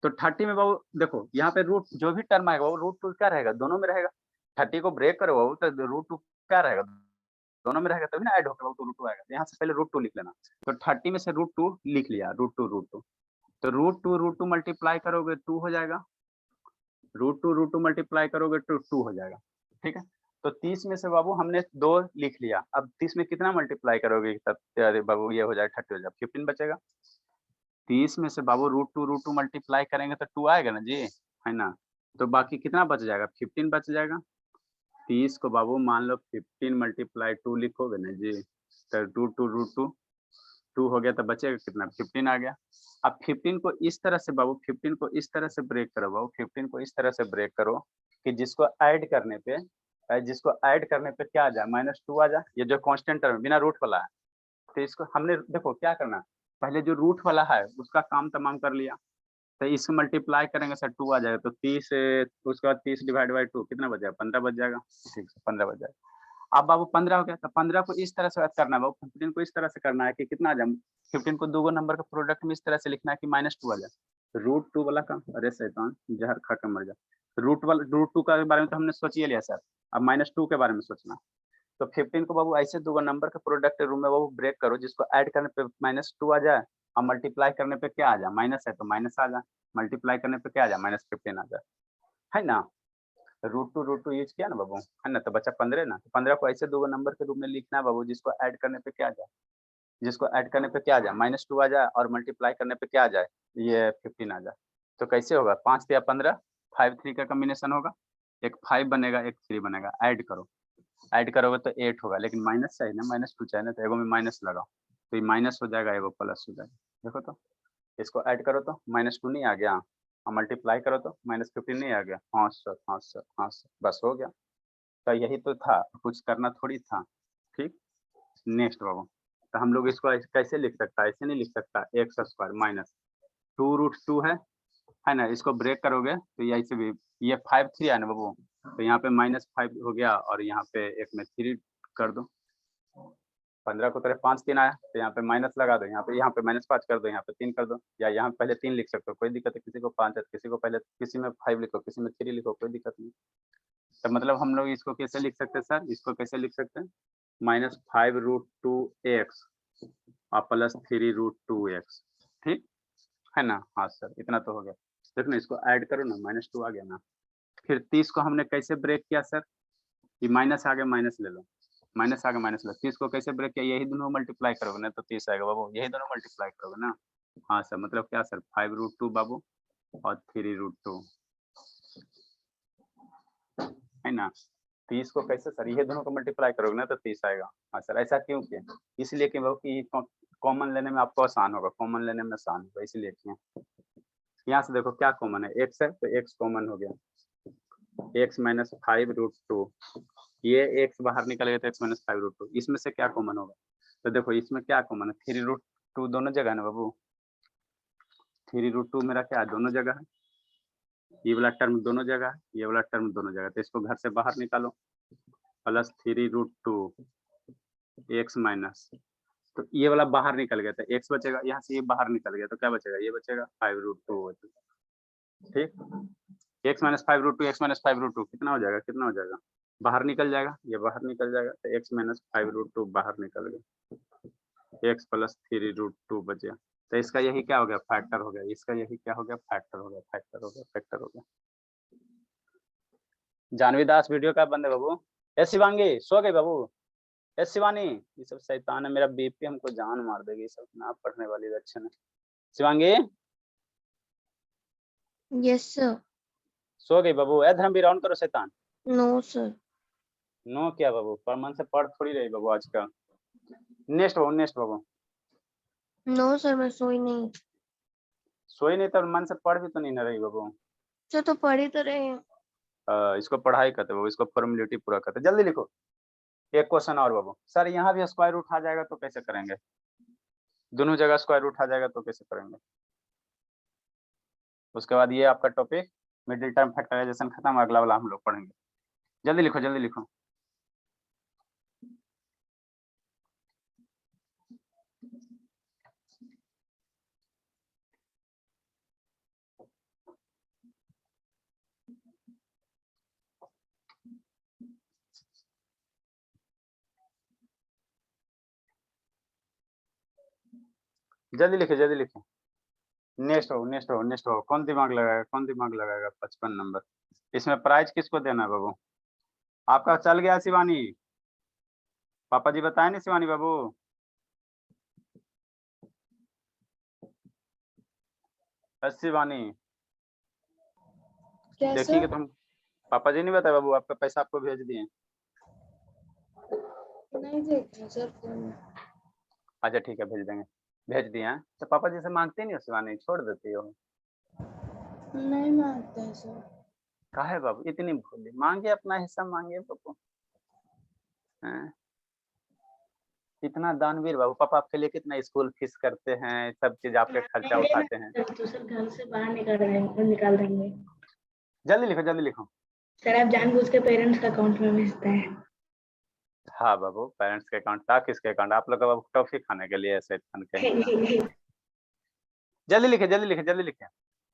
तो 30 में बाबू देखो यहाँ पे रूट जो भी टर्म आएगा वो √2 क्या रहेगा, दोनों में रहेगा। 30 को ब्रेक करो बाबू तो √2 क्या रहेगा, दोनों में रहेगा, तभी ना ऐड होकर बाबू तो √2 आएगा। यहाँ से पहले √2 लिख लेना, तो 30 में से √2 लिख लिया, √2 तो √2 मल्टीप्लाई करोगे 2 हो जाएगा, √2 मल्टीप्लाई करोगे तो 2 हो जाएगा। ठीक है, तो 30 में से बाबू हमने 2 लिख लिया, अब 30 में कितना मल्टीप्लाई करोगे तब अरे बाबू ये हो जाएगा 30 हो जाएगा, 15 बचेगा। 30 में से बाबू √2 मल्टीप्लाई करेंगे तो 2 आएगा ना जी, है ना। तो बाकी कितना बच जाएगा, 15 बच जाएगा। 30 को बाबू मान लो 15 मल्टीप्लाई 2 लिखोगे ना जी, तो 2 हो गया, तो बचेगा कितना 15 आ गया। अब 15 को इस तरह से बाबू, 15 को इस तरह से ब्रेक करो बाबू, 15 को इस तरह से ब्रेक करो कि जिसको ऐड करने पे क्या आ जाए -2 आ जाए, ये जो कांस्टेंट टर्म बिना रूट वाला है। तो इसको हमने देखो क्या करना, पहले जो रूट वाला है उसका काम तमाम कर लिया, तो इसको मल्टीप्लाई करेंगे सर 2 आ जाएगा, तो 30 उसके बाद 30 डिवाइड बाई 2 कितना बच जाएगा, 15 बच जाएगा। ठीक है, 15 बच जाएगा। अब बाबू 15 हो गया, तो 15 को इस तरह से करना है बाबू, 15 को इस तरह से करना है कि कितना आ जाए, 15 को दो नंबर के प्रोडक्ट में इस तरह से लिखना है कि -2 आ जाए। √2 वाला काम, अरे शैतान जहर खा के मर जा, √2 का बारे में तो हमने सोच ही लिया सर, अब -2 के बारे में सोचना। तो 15 को बाबू ऐसे दो नंबर के प्रोडक्ट रूम में बाबू ब्रेक करो, जिसको ऐड करने पे -2 आ जाए अब मल्टीप्लाई करने पे क्या आ जाए, माइनस है तो माइनस आ जाए, मल्टीप्लाई करने पे क्या आ जाए, -15 आ जाए, है ना। √2 यूज किया ना बाबू, है ना, तो बचा 15 ना। 15 को ऐसे दो नंबर के रूप में लिखना है बाबू, जिसको ऐड करने पे क्या आ जाए, जिसको ऐड करने पे क्या आ जाए, -2 आ जाए, और मल्टीप्लाई करने पे क्या आ जाए, ये 15 आ जाए। तो कैसे होगा, 5 या 15, 5 3 का कॉम्बिनेशन होगा, एक 5 बनेगा, एक 3 बनेगा, ऐड करो, ऐड करोगे तो 8 होगा, लेकिन माइनस चाहिए ना, -2 चाहिए ना, तो एगो में माइनस लगाओ, तो ये माइनस हो जाएगा, एगो प्लस हो जाएगा। देखो तो इसको ऐड करो तो -2 नहीं आ गया, और मल्टीप्लाई करो तो -15 नहीं आ गया। हाँ सर, हाँ सर, हाँ सर, बस हो गया। तो यही तो था, कुछ करना थोड़ी था। ठीक, नेक्स्ट बाबू, तो हम लोग इसको कैसे लिख सकता है, ऐसे नहीं लिख सकता, एक्स स्क्वायर माइनस 2√2 है ना, इसको ब्रेक करोगे तो ये ऐसे भी, ये 5 3 है ना बाबू, तो यहाँ पे -5 हो गया, और यहाँ पे एक में 3 कर दो, 15 को तरह 5 3 आया, तो यहाँ पे माइनस लगा दो, यहाँ पे -5 कर दो, यहाँ पे 3 कर दो, या यहाँ पहले 3 लिख सकते हो, कोई दिक्कत है, किसी को 5 है, किसी को पहले, किसी में 5 लिखो, किसी में 3 लिखो, कोई दिक्कत नहीं। तो मतलब हम लोग इसको कैसे लिख सकते हैं सर, इसको कैसे लिख सकते हैं, -5√2x और +3√2x, ठीक है ना। हाँ सर, इतना तो हो गया। देखो ना, इसको ऐड करो ना, -2 आ गया ना। फिर 30 को हमने कैसे ब्रेक किया सर, ये माइनस आ गया, माइनस ले लो, माइनस आ गया, माइनस लो। 30 को कैसे ब्रेक किया, यही दोनों मल्टीप्लाई करोगे ना तो 30 आएगा बाबू, यही दोनों मल्टीप्लाई करोगे ना। हाँ सर, मतलब क्या सर, 5√2 बाबू और 3√2, है ना। 30 को कैसे सर, ये दोनों को मल्टीप्लाई करोगे ना तो 30 आएगा। हाँ सर, ऐसा क्यों किया, इसलिए कि बाबू कि कॉमन लेने में आपको आसान होगा, कॉमन लेने में आसान होगा, इसलिए किया। यहाँ से देखो क्या कॉमन है, x है, तो x कॉमन हो गया, x -5√2, ये x बाहर निकल गया तो x -5√2, इसमें से क्या कॉमन होगा, तो देखो इसमें क्या कॉमन है, 3√2 दोनों जगह है ना बाबू, 3√2 मेरा क्या है, दोनों जगह है, ये वाला टर्म दोनों जगह है, ये वाला टर्म दोनों जगह, तो इसको घर से बाहर निकालो, +3√2 x माइनस, तो ये वाला बाहर निकल गया, तो x बचेगा, यहाँ से ये बाहर निकल गया, तो क्या बचेगा, ये बचेगा 5√2, ठीक, x -5√2, x -5√2 कितना हो जाएगा, कितना हो जाएगा, बाहर निकल जाएगा, ये बाहर निकल जाएगा, तो x -5√2 बाहर निकल गया, x +3√2 बच गया, तो इसका यही क्या हो गया, फैक्टर हो गया, इसका यही क्या हो गया, फैक्टर हो गया, फैक्टर हो गया, फैक्टर हो गया। जानवी दास वीडियो का बंद है बाबू, ए शिवांगी सो गई बाबू, ए शिवानी, ये सब शैतान है, मेरा बीपी हमको जान मार देगी, ये सब ना पढ़ने वाली लक्षण है। Shivangi Yes, sir. सो गई बाबू, ए धर्मवीर ऑन करो शैतान। No, sir. नो क्या बाबू, पर मन से पढ़ थोड़ी रही बाबू आजकल। नेक्स्ट बाबू, नेक्स्ट बाबू, No, sir, मैं सोई नहीं। सोई नहीं तो मन से पढ़ भी तो नहीं ना रही बाबू। सर तो पढ़ ही तो रहे हैं। इसको पढ़ाई करते बाबू, इसको फॉर्मेलिटी पूरा करते, जल्दी लिखो। एक क्वेश्चन और बाबू, सर यहाँ भी स्क्वायर रूट आ जाएगा तो कैसे करेंगे, दोनों जगह स्क्वायर रूट आ जाएगा तो कैसे करेंगे। उसके बाद ये आपका टॉपिक मिडिल टर्म फैक्टराइजेशन खत्म, अगला वाला हम लोग पढ़ेंगे। जल्दी लिखो, जल्दी लिखो। जल्दी लिखे, जल्दी लिखे। नेक्स्ट हो, नेक्स्ट हो, नेक्स्ट हो, कौन दिमाग लगाएगा, कौन दिमाग लगाएगा, 55 नंबर। इसमें प्राइज किसको देना है बाबू, आपका चल गया शिवानी, पापा जी बताए नहीं शिवानी बाबू, शिवानी क्या देखिए कि सर? तुम, पापा जी नहीं बताए बाबू, आपका पैसा आपको भेज दिए। नहीं देखा सर फोन। अच्छा ठीक है, भेज देंगे, भेज दिए हैं। तो पापा जी से मांगते नहीं हो शिवानी, छोड़ देती हो। नहीं मांगता है सर। काहे बाबू इतनी भोली, मांगे अपना हिस्सा मांगे बाबू, हैं? इतना दानवीर बाबू, पापा आपके लिए कितना स्कूल फीस करते हैं, सब चीज आपके खर्चा उठाते हैं। तो सर घर से बाहर निकाल देंगे। जल्दी लिखो, जल्दी लिखो। सर आप जानबूझ के पेरेंट्स का अकाउंट में भेजते हैं। हाँ बाबू, पेरेंट्स के अकाउंट था, किसके अकाउंट, आप लोग अब टॉफी खाने के लिए ऐसे बन के। जल्दी लिखे, जल्दी लिखे, जल्दी लिखे।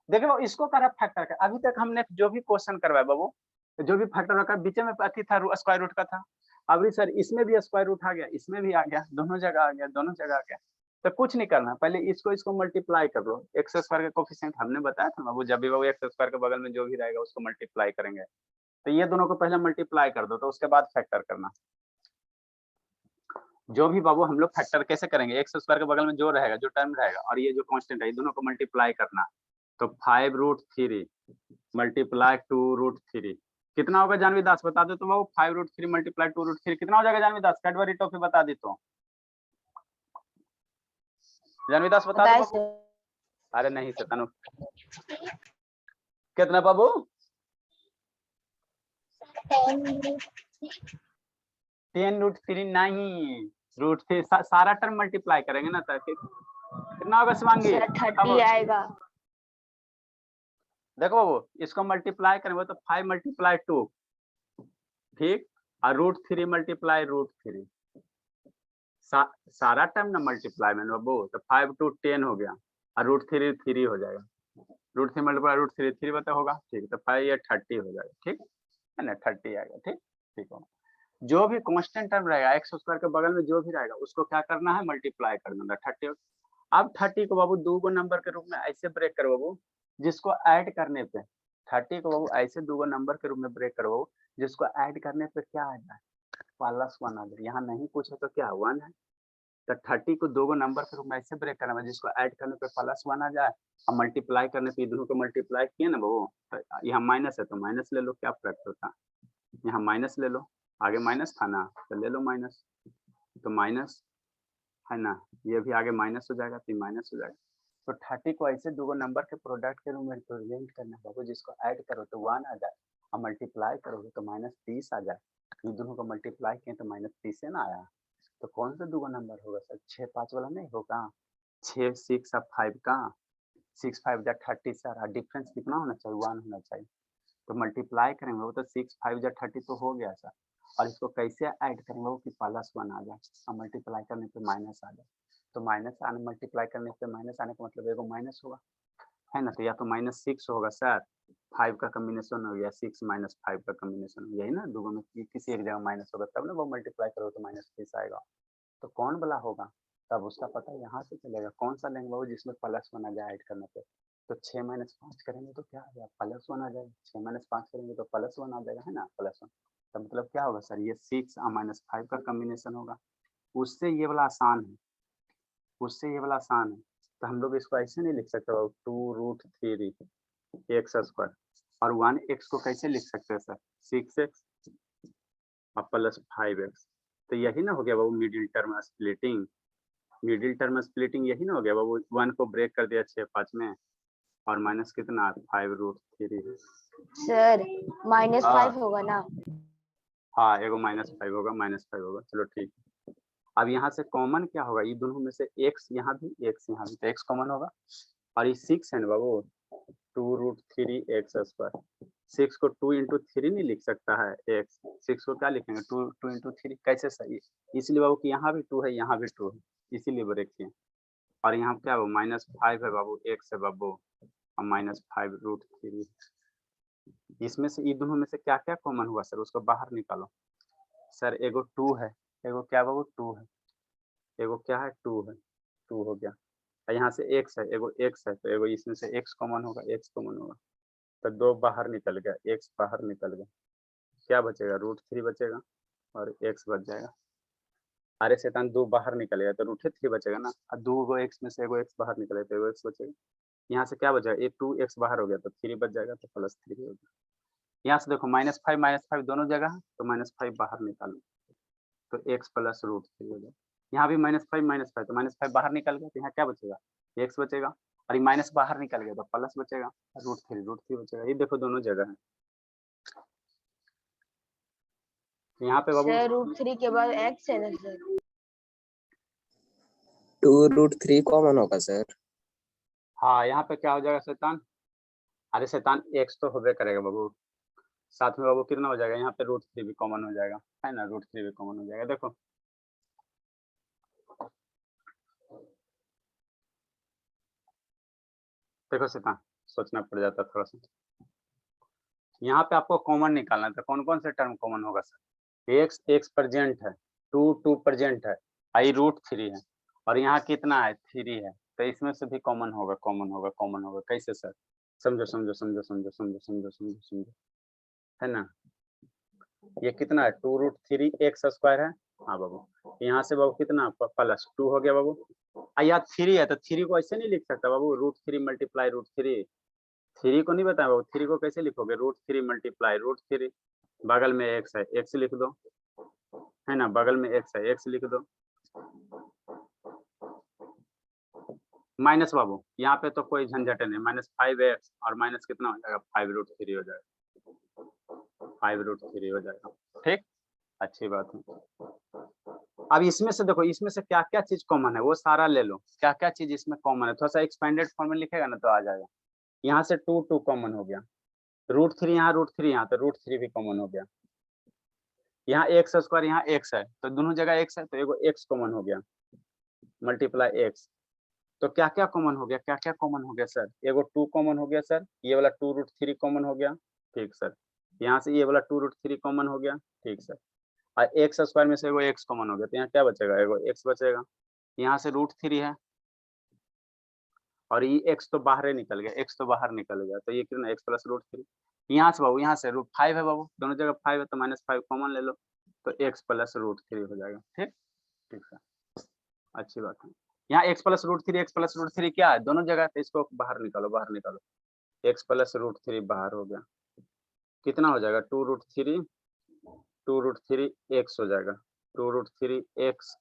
देखिए वो इसको करा फैक्टर का, अभी तक हमने जो भी क्वेश्चन करवाया बाबू, जो भी फैक्टर का बीच में अथी था, स्क्वायर रूट का था। अभी सर इसमें भी स्क्वायर रूट आ गया, इसमें भी आ गया, दोनों जगह आ गया, दोनों जगह आ गया। तो कुछ नहीं करना, पहले इसको इसको मल्टीप्लाई कर लो। एक्स स्क्वायर का कोफिशिएंट हमने बताया था ना, वो जब भी वो एक्स स्क्वायर के बगल में जो भी रहेगा उसको मल्टीप्लाई करेंगे। तो ये दोनों को पहले मल्टीप्लाई कर दो, तो उसके बाद फैक्टर करना। जो भी बाबू हम लोग फैक्टर कैसे करेंगे, एक्स स्क्वायर के बगल में जो रहेगा, जो टर्म रहेगा और ये जो कांस्टेंट है, ये दोनों को मल्टीप्लाई करना। तो 5√3 मल्टीप्लाई 2√3 कितना होगा जानवी दास बता दो तो बाबू। 5√3 मल्टीप्लाई 2√3 कितना हो जाएगा जानवी दास? कैडबरी टॉफी बता दी तो जानवी दास बता दो बाबू। अरे नहीं सतानु, कितना बाबू? 10√3 नहीं, √3 सारा टर्म मल्टीप्लाई करेंगे ना, तो कितना होगा शिवांगी? 30 आएगा। देखो बाबू, इसको मल्टीप्लाई करेंगे तो 5 मल्टीप्लाई 2 ठीक, और √3 मल्टीप्लाई √3 सारा टर्म ना मल्टीप्लाई में बाबू। तो 5 to 10 हो गया और √3 3 हो जाएगा। √3 मल्टीप्लाई √3 3 बता होगा, ठीक। तो 5 या 30 हो जाएगा, ठीक है ना, 30 आएगा, ठीक ठीक होगा। जो भी कांस्टेंट टर्म रहेगा एक्स स्क्वायर के बगल में जो भी रहेगा उसको क्या करना है, मल्टीप्लाई कर देना 30। अब 30 को बाबू दो नंबर के रूप में ऐसे ब्रेक करो बाबू, जिसको ऐड करने पे 30 को बाबू ऐसे दो नंबर के रूप में ब्रेक करो बाबू, जिसको ऐड करने पे क्या आ जाए, +1 आ जाए। यहाँ नहीं कुछ है तो क्या 1 है। तो 30 को दो नंबर के रूप में ऐसे ब्रेक करना है, जिसको ऐड करने पे +1 आ जाए और मल्टीप्लाई करने पे दोनों को मल्टीप्लाई किए ना बाबू, तो यहाँ माइनस है तो माइनस ले लो, क्या फर्क होता है। यहाँ माइनस ले लो, आगे माइनस था ना तो ले लो माइनस, तो माइनस है ना, ये भी आगे माइनस हो जाएगा तो माइनस हो जाएगा। तो 30 को ऐसे दो नंबर के प्रोडक्ट के रूप में रिप्रेजेंट करना बाबू, जिसको ऐड करो तो 1 आ जाए और मल्टीप्लाई करोगे तो -30 आ जाए। ये दोनों को मल्टीप्लाई किए तो -30 से ना आया, तो कौन सा दो नंबर होगा सर? 6 5 वाला नहीं होगा, 6 6 और 5 का 6 5 जा 30 सर, डिफरेंस कितना होना चाहिए? 1 होना चाहिए। तो मल्टीप्लाई करेंगे वो तो 6 5 जा 30 तो हो गया सर, और इसको कैसे ऐड करेंगे वो कि +1 आ जाए और मल्टीप्लाई करने पे माइनस आ जाए। तो माइनस आने मल्टीप्लाई करने पे माइनस आने का मतलब एगो माइनस होगा, है ना। तो या तो -6 होगा सर, 5 का कॉम्बिनेशन हो गया, 6 - 5 का कॉम्बिनेशन, यही ना, दोनों में किसी एक जगह माइनस होगा तब ना वो मल्टीप्लाई करो तो -30 आएगा। तो कौन वाला होगा तब उसका पता यहाँ से चलेगा, कौन सा लेंगे वो जिसमें +1 आ जाए ऐड करने पे। तो 6 - 5 करेंगे तो क्या आ जाएगा, +1 आ जाएगा। 6 - 5 करेंगे तो +1 आ जाएगा, है ना, +1। तो मतलब क्या होगा सर, ये 6 और -5 का कॉम्बिनेशन होगा। उससे ये वाला आसान है, उससे ये वाला आसान है। तो हम लोग इसको ऐसे नहीं लिख सकते 2√3 एक्स स्क्वायर, और 1x को कैसे लिख सकते हैं सर, 6x और +5x। तो यही ना हो गया बाबू middle term splitting. Middle term splitting यही ना हो गया बाबू, 1 को ब्रेक कर दिया 6 5 में और माइनस कितना 5√3। सर -5 हाँ होगा ना? हाँ, एगो -5 होगा, -5 होगा, चलो ठीक। अब यहाँ से कॉमन क्या होगा, ये दोनों में से x यहाँ भी x यहाँ भी, तो x कॉमन होगा। और ये 6 है ना बाबू, 2√3 एक्स स्क्वायर। 6 को 2 × 3 नहीं लिख सकता है x, 6 को क्या लिखेंगे 2 × 3 कैसे सही, इसलिए बाबू कि यहाँ भी 2 है यहाँ भी 2 है, इसीलिए ब्रेक किए। और यहाँ क्या वो -5 है बाबू, x है बाबू, और -5√3। इसमें से ये दोनों में से क्या क्या कॉमन हुआ सर, उसको बाहर निकालो। सर एगो 2 है, एगो क्या बाबू 2 है, एगो क्या है 2 है, 2 हो गया। और यहाँ से x है, एगो x है, तो एगो इसमें से x कॉमन होगा, x कॉमन होगा, तो 2 बाहर निकल गया, x बाहर निकल गया, क्या बचेगा √3 बचेगा और x बच जाएगा। अरे शैतान 2 बाहर निकलेगा तो √3 बचेगा ना, और 2 गो x में से एगो x बाहर निकलेगा तो एगो x बचेगा। यहाँ से क्या बचेगा, ये 2x बाहर हो गया तो 3 बच जाएगा, तो +3 हो गया। यहाँ से देखो -5 - 5 दोनों जगह है, तो -5 बाहर निकालो तो x + √3 हो जाएगा। यहाँ भी -5 - 5 तो -5 बाहर निकल गया, तो यहाँ क्या बचेगा x बचेगा, और ये माइनस बाहर निकल गया तो प्लस बचेगा, √3 बचेगा। ये देखो दोनों जगह है। यहाँ पे बाबू सर √3 के बाद x है ना सर? 2√3 कॉमन होगा सर। हाँ, यहाँ पे क्या हो जाएगा शैतान, अरे शैतान x तो होबे करेगा बाबू, साथ में बाबू कितना हो जाएगा, यहाँ पे √3 भी कॉमन हो जाएगा, है ना, √3 भी कॉमन हो जाएगा। देखो देखो शैतान, सोचना पड़ जाता थोड़ा सा। यहाँ पे आपको कॉमन निकालना था, कौन कौन से टर्म कॉमन होगा सर, x प्रेजेंट है, 2 प्रेजेंट है, i √3 है, और यहाँ कितना है 3 है, तो इसमें से भी कॉमन होगा, कॉमन होगा, कॉमन होगा। कैसे सर? समझो समझो समझो समझो समझो समझो समझो समझो, है ना? ये कितना है 2√3 एक्स स्क्वायर है। हाँ बाबू, यहाँ से बाबू कितना +2 हो गया बाबू। यहाँ 3 है तो 3 को ऐसे नहीं लिख सकता बाबू, √3 मल्टीप्लाई √3। 3 को नहीं बताया बाबू, 3 को कैसे लिखोगे? √3 मल्टीप्लाई √3, बगल में एक्स है, एक्स लिख दो, है ना? बगल में एक्स है, एक्स लिख दो, माइनस बाबू यहाँ पे तो कोई झंझट नहीं, -5x और माइनस कितना हो जाएगा 5√3 हो जाएगा, 5√3 हो जाएगा। ठीक, अच्छी बात है। अब इसमें से देखो, इसमें से क्या क्या चीज कॉमन है वो सारा ले लो, क्या क्या चीज इसमें कॉमन है, थोड़ा सा एक्सपेंडेड फॉर्म में लिखेगा ना तो आ जाएगा। यहाँ से 2 कॉमन हो गया, √3 यहाँ, √3 यहाँ, तो √3 भी कॉमन हो गया। यहाँ एक्स स्क्वायर, यहाँ एक्स है तो दोनों जगह एक्स है, तो एगो एक्स कॉमन हो गया, मल्टीप्लाई एक्स। तो क्या क्या कॉमन हो गया, क्या क्या कॉमन हो गया सर? एगो 2 कॉमन हो गया सर, ये वाला 2√3 कॉमन हो गया, ठीक सर। यहाँ से ये वाला 2√3 कॉमन हो गया, ठीक सर। और एक्स स्क्वायर में से एगो एक्स कॉमन हो गया, तो यहाँ क्या बचेगा? एगो एक्स बचेगा। यहाँ से √3 है और ये एक्स तो बाहर ही निकल गया, एक्स तो बाहर निकल गया, तो ये कितना एक्स प्लस √3। यहाँ से बाबू, यहाँ से √5 है बाबू, दोनों जगह 5 है तो -5 कॉमन ले लो, तो एक्स प्लस √3 हो जाएगा। ठीक, ठीक है, अच्छी बात है। यहाँ एक्स प्लस √3 क्या है दोनों जगह, तो इसको बाहर निकालो, बाहर निकालो, एक्स प्लस √3 बाहर हो गया, कितना हो जाएगा 2√3 एक्स हो जाएगा, 2√3 एक्स,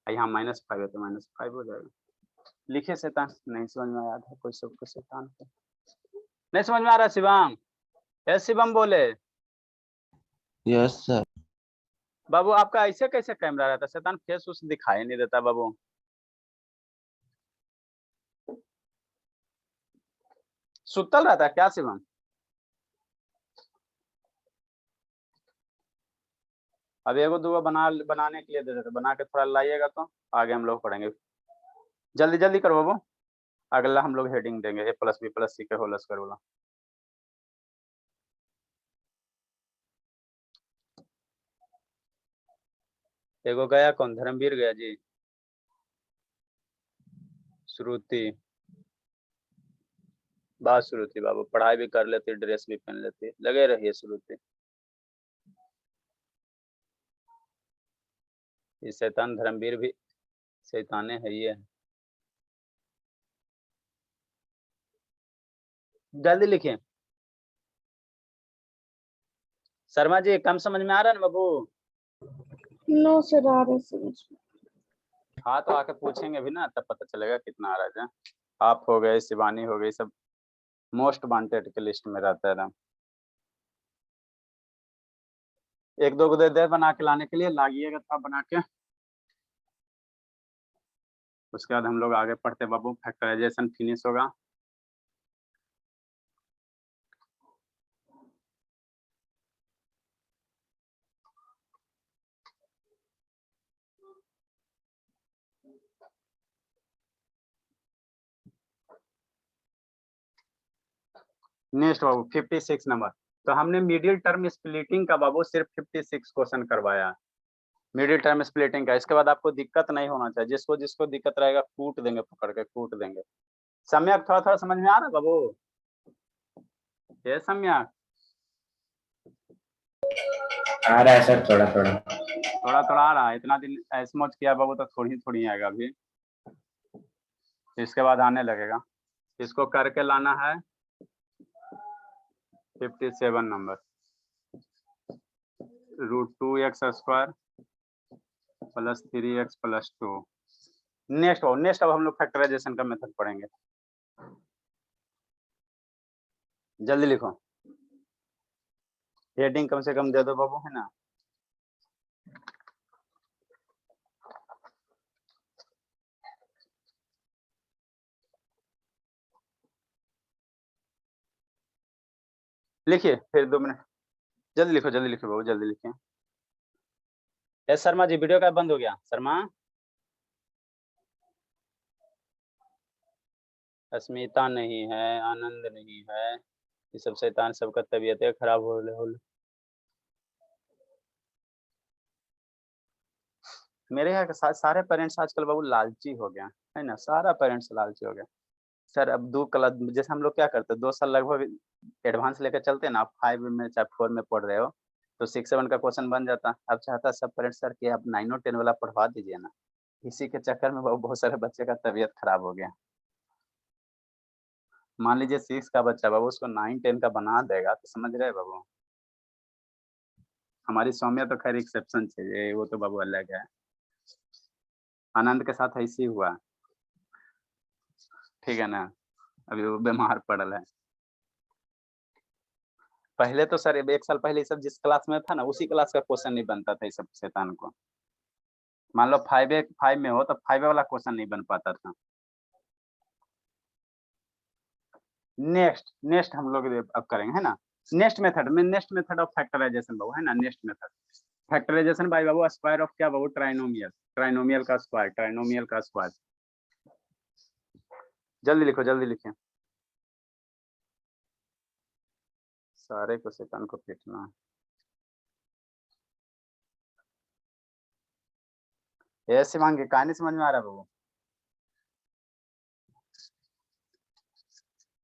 यहाँ -5 है तो -5 हो जाएगा। लिखे शैतान, नहीं समझ में आया था कोई सबको शैतान को नहीं समझ में आ रहा। शिवम, शिवम बोले यस सर। बाबू आपका ऐसे कैसे कैमरा रहता है शैतान, फेस उस दिखाई नहीं देता बाबू। सुतल रहता है क्या शिवम? अब एगो दूगो बनाने के लिए दे देते, बना के थोड़ा लाइएगा तो आगे हम लोग पढ़ेंगे। जल्दी जल्दी करो बाबू, अगला हम लोग हेडिंग देंगे a+b+c के होल स्क्वायर वाला। एगो गया कौन? धर्मवीर गया जी, श्रुति, बात श्रुति बाबू पढ़ाई भी कर लेती, ड्रेस भी पहन लेती, लगे रहिए श्रुति। ये शैतान धर्मवीर भी शैताने है ये। जल्दी लिखिए। शर्मा जी कम समझ में आ रहा है ना बाबू? नो सर, आ रहा है समझ में। हाँ तो आके पूछेंगे भी ना, तब पता चलेगा कितना आ रहा है। आप हो गए, शिवानी हो गई, सब मोस्ट वांटेड के लिस्ट में रहता है ना। एक दो दे बना के लाने के लिए, लागिएगा था बना के, उसके बाद हम लोग आगे पढ़ते बाबू। फैक्टराइजेशन फिनिश होगा। नेक्स्ट बाबू 56 नंबर। तो हमने मिडिल टर्म स्प्लिटिंग का बाबू सिर्फ 56 क्वेश्चन करवाया, मिडिल टर्म स्प्लिटिंग का। इसके बाद आपको दिक्कत नहीं होना चाहिए, जिसको जिसको दिक्कत रहेगा कूट देंगे, पकड़ के कूट देंगे। सम्यक थोड़ा थोड़ा समझ में आ रहा बाबू? ये सम्यक आ रहा है सर, थोड़ा थोड़ा। थोड़ा थोड़ा आ रहा है, इतना दिन ऐसमौज किया बाबू तो थोड़ी थोड़ी आएगा अभी, इसके बाद आने लगेगा। इसको करके लाना है 57 नंबर, √2x² + 3x + 2। नेक्स्ट अब हम लोग फैक्टराइजेशन का मेथड पढ़ेंगे। जल्दी लिखो, हेडिंग कम से कम दे दो बाबू, है ना? लिखिए फिर 2 मिनट, जल्दी लिखो बाबू, जल्दी लिखिए। शर्मा जी वीडियो का बंद हो गया? शर्मा, अस्मिता नहीं है, आनंद नहीं है, ये सब शैतान, सबका तबीयत खराब हो। मेरे यहाँ के सारे पेरेंट्स आजकल बाबू लालची हो गया है ना, सारा पेरेंट्स लालची हो गया। सर अब 2 क्लास जैसे हम लोग क्या करते हैं 2 साल लगभग एडवांस लेकर चलते हैं ना, आप 5 में चाहे 4 में पढ़ रहे हो तो 6 7 का क्वेश्चन बन जाता। अब चाहता सब पेरेंट्स सर कि आप 9 और 10 वाला पढ़वा दीजिए ना। इसी के चक्कर में बाबू बहुत सारे बच्चे का तबीयत खराब हो गया। मान लीजिए 6 का बच्चा बाबू उसको 9 10 का बना देगा तो समझ रहे बाबू। हमारी सौम्या तो खैर एक्सेप्शन चाहिए, वो तो बाबू अलग है। आनंद के साथ ऐसे ही हुआ, ठीक है ना, अभी वो बीमार पड़ल है। पहले तो सर 1 साल पहले ये सब जिस क्लास में था ना उसी क्लास का क्वेश्चन नहीं बनता था ये सब शैतान को। मान लो 5 में हो तो 5 वाला क्वेश्चन नहीं बन पाता था। नेक्स्ट हम लोग अब करेंगे है ना, नेक्स्ट मेथड ऑफ फैक्टराइजेशन बाबू है ना। नेक्स्ट मेथड फैक्टराइजेशन बाय बाबू स्क्वायर ऑफ क्या बाबू, ट्राइनोमियल का स्क्वायर। जल्दी लिखो, जल्दी लिखिए, सारे को शैतान को पीटना। ये शिवांगी कहानी समझ में आ रहा है बाबू?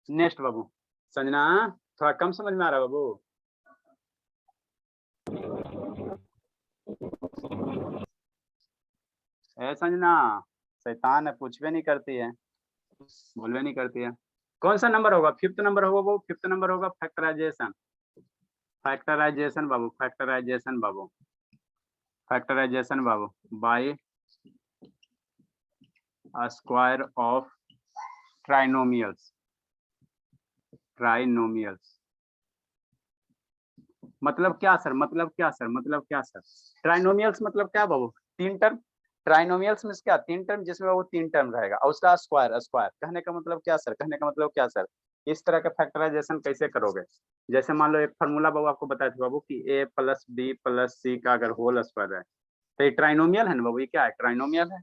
नेक्स्ट बाबू संजना थोड़ा कम समझ में आ रहा है बाबू? ए संजना शैतान है, पूछवे नहीं करती है, बोलवे नहीं करती है। कौन सा नंबर होगा? 5th नंबर होगा वो, 5th नंबर होगा फैक्टराइजेशन बाबू बाय स्क्वायर ऑफ ट्राइनोमियल्स। मतलब क्या सर? ट्राइनोमियल्स मतलब क्या बाबू? 3 टर्म। ट्राइनोमियल्स में क्या 3 टर्म, जिसमें वो 3 टर्म रहेगा और उसका स्क्वायर। कहने का मतलब क्या सर? इस तरह का फैक्टराइजेशन कैसे करोगे? जैसे मान लो एक फार्मूला बाबू आपको बताया था बाबू कि a + b + c का अगर होल स्क्वायर है तो ये ट्राइनोमियल है ना बाबू। ये क्या है? ट्राइनोमियल है।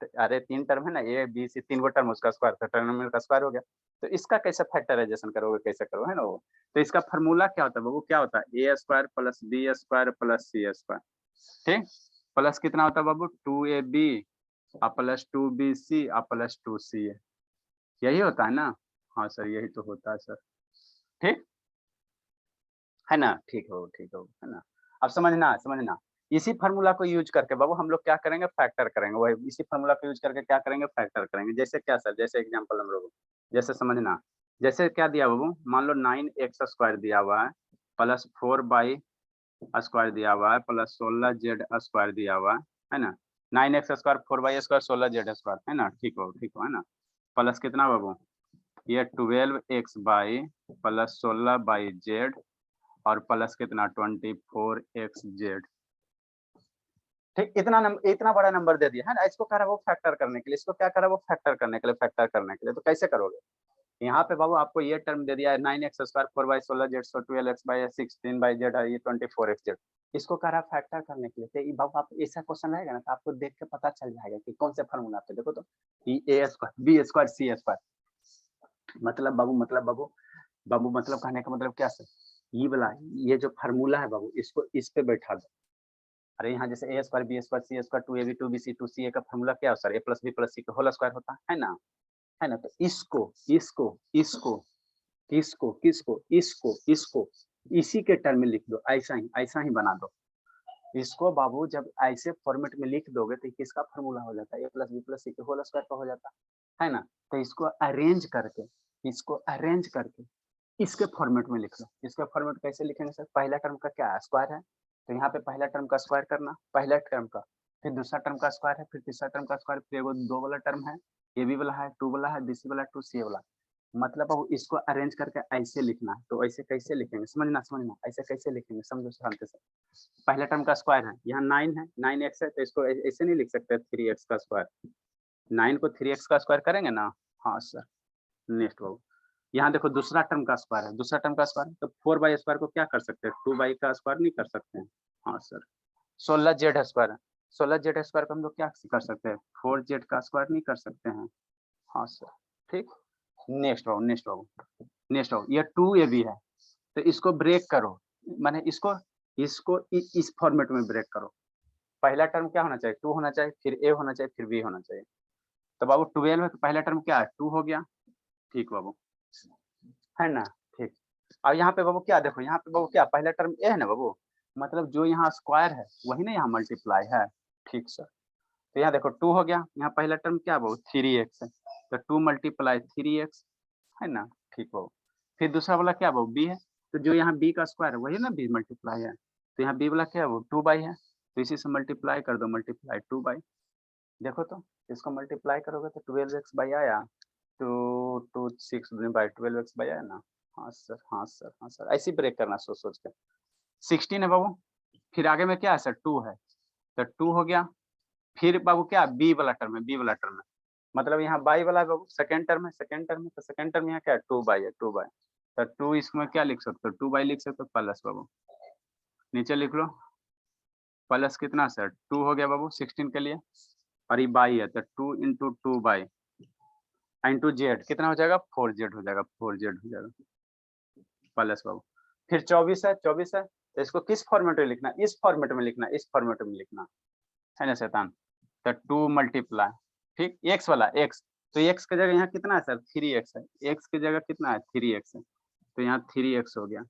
अरे 3 टर्म है ना, a b c 3 go term, उसका स्क्वायर तो ट्राइनोमियल का स्क्वायर हो गया। तो इसका कैसे फैक्टराइजेशन करोगे, कैसे करोगे है ना वो? तो इसका फार्मूला क्या होता है बाबू? क्या होता है? a² + b² + c²। ठीक, प्लस कितना होता है बाबू? 2ab + 2bc + 2ca। यही होता है ना? हाँ सर यही तो होता है सर। ठीक है ना? ठीक हो है ना? अब समझना इसी फार्मूला को यूज करके बाबू हम लोग क्या करेंगे? फैक्टर करेंगे। वही इसी फार्मूला को यूज करके क्या करेंगे? फैक्टर करेंगे। जैसे क्या सर? जैसे एग्जांपल हम लोग जैसे समझना, जैसे क्या दिया बाबू? मान लो 9x² दिया हुआ है प्लस 4y स्क्वायर दिया हुआ है प्लस 16z² दिया हुआ है ना। 9x² 4y² 16z² है ना। ठीक हो है ना? प्लस कितना बाबू? ये 12x प्लस 16z और प्लस कितना 24xz। ठीक, इतना बड़ा नंबर दे दिया है ना। इसको कह रहा है वो फैक्टर करने के लिए। इसको क्या कर रहा है वो? फैक्टर करने के लिए। तो कैसे करोगे? यहाँ पे बाबू आपको ये टर्म दे दिया है 9x² 4y 16z 12x 16z और ये 24xz। इसको कह रहा है फैक्टर करने के लिए। तो बाबू आप ऐसा क्वेश्चन रहेगा ना तो आपको देख के पता चल जाएगा कि कौन से फार्मूला पे। देखो तो a² b² c²। मतलब कहने का मतलब क्या सर? ये वाला ये जो फार्मूला है बाबू इसको इस पे बैठा दो। अरे यहाँ जैसे a² b² c² 2ab 2bc 2ca का फार्मूला क्या है सर? a + b + c का होल स्क्वायर होता है ना। तो इसको इसी के टर्म में लिख दो। ऐसा ही बना दो इसको बाबू। जब ऐसे फॉर्मेट में लिख दोगे तो किसका फार्मूला हो जाता है? a + b + c के होल स्क्वायर का हो जाता है ना। तो इसको अरेंज करके इसके फॉर्मेट में लिख लो। इसका फॉर्मेट कैसे लिखेंगे सर? पहला टर्म का क्या है? स्क्वायर है। तो यहाँ पे पहला टर्म का स्क्वायर करना, पहला टर्म का, फिर दूसरा टर्म का स्क्वायर है, फिर तीसरा टर्म का स्क्वायर, फिर एगो 2 वाला टर्म है, ए बी वाला है, 2 वाला है, बी सी वाला, 2 सी वाला। मतलब अब इसको अरेंज करके ऐसे लिखना है। तो ऐसे कैसे लिखेंगे? समझना ऐसे कैसे लिखेंगे, समझो शांति से। पहला टर्म का स्क्वायर है, यहाँ 9 है, 9x है, तो इसको ऐसे नहीं लिख सकते 3x का स्क्वायर। 9 को 3x का स्क्वायर करेंगे ना। हाँ सर। नेक्स्ट बाबू यहाँ देखो दूसरा टर्म का स्क्वायर है, तो 4y² को क्या कर सकते हैं? 2y का स्क्वायर नहीं कर सकते हैं। हाँ सर। 16z² है, 16z² को हम लोग क्या कर सकते हैं? 4z का स्क्वायर नहीं कर सकते हैं। हाँ सर। ठीक, नेक्स्ट बाबू ये 2ab है तो इसको ब्रेक करो, माने इसको इस फॉर्मेट में ब्रेक करो। पहला टर्म क्या होना चाहिए, 2 होना चाहिए, फिर a होना चाहिए, फिर b होना चाहिए। तो बाबू 12 है तो पहला टर्म क्या है, 2 हो गया। ठीक बाबू, है ना। ठीक, अब यहाँ पे बाबू क्या देखो, यहाँ पे बाबू क्या पहला टर्म a है ना बाबू, मतलब जो यहाँ स्क्वायर है वही ना यहाँ मल्टीप्लाई है। ठीक सर, तो यहाँ देखो 2 हो गया, यहाँ पहला टर्म क्या बाबू 3x है, तो 2 मल्टीप्लाई 3x, है ना। ठीक बाबू, फिर दूसरा वाला क्या बाबू b है, तो जो यहाँ b का स्क्वायर है वही ना b मल्टीप्लाई है, तो यहाँ b वाला क्या है वो 2 है, तो इसी से मल्टीप्लाई कर दो, मल्टीप्लाई 2। देखो तो इसको मल्टीप्लाई करोगे तो 12x बाई आया, 2 2 6 बाई 12x बाई आया ना। हाँ सर, हाँ सर, हाँ सर, ऐसी ब्रेक करना सोच सोच के। 16 है बाबू, फिर आगे में क्या है सर 2 है, तो 2 हो गया। फिर बाबू क्या बी वाला टर्म है, बी वाला टर्म है, मतलब यहाँ बाई वाला बाबू सेकंड टर्म है, सेकंड टर्म है, तो सेकंड टर्म यहाँ क्या है 2 बाई है, 2 बाई, तो 2 इसमें क्या लिख सकते हो 2 बाई लिख सकते हो प्लस बाबू, नीचे लिख लो प्लस कितना सर 2 हो गया बाबू 16 के लिए, और ये बाई है तो 2 इंटू 2 बाई इंटू जेड कितना हो जाएगा 4z हो जाएगा, 4z हो जाएगा प्लस बाबू। फिर 24 है, 24 है तो इसको किस फॉर्मेट में लिखना, इस फॉर्मेट में लिखना, इस फॉर्मेट में लिखना, है ना शैतान। तो 2 मल्टीप्लाई, ठीक x वाला x, तो x की जगह यहाँ कितना है सर 3x है, x की जगह कितना है 3x है, तो यहाँ 3x हो गया,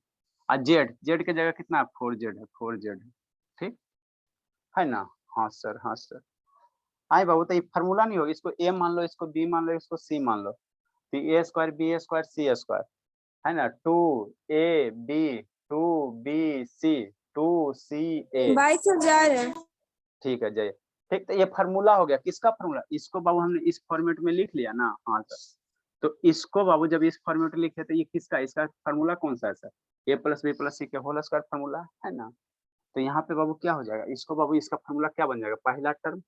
और z की जगह कितना है 4z है, 4z है, ठीक है ना। हाँ सर, हाँ सर। आए बाबू, तो ये फार्मूला नहीं होगा, इसको a मान लो, इसको b मान लो, इसको c मान लो, तो a square b square c square, है ना, 2ab 2bc 2ca। By sir जा रहे हैं। ठीक है जय, ठीक, तो ये फार्मूला हो गया, किसका फार्मूला, इसको बाबू हमने इस फॉर्मेट में लिख लिया ना। हाँ सर, तो इसको बाबू जब इस फॉर्मेट में लिखे तो ये किसका, इसका फार्मूला कौन सा है sir, a plus B plus C के होल स्क्वायर फार्मूला, है ना। तो यहाँ पे बाबू क्या हो जाएगा, इसको बाबू इसका फार्मूला क्या बन जाएगा, पहला टर्म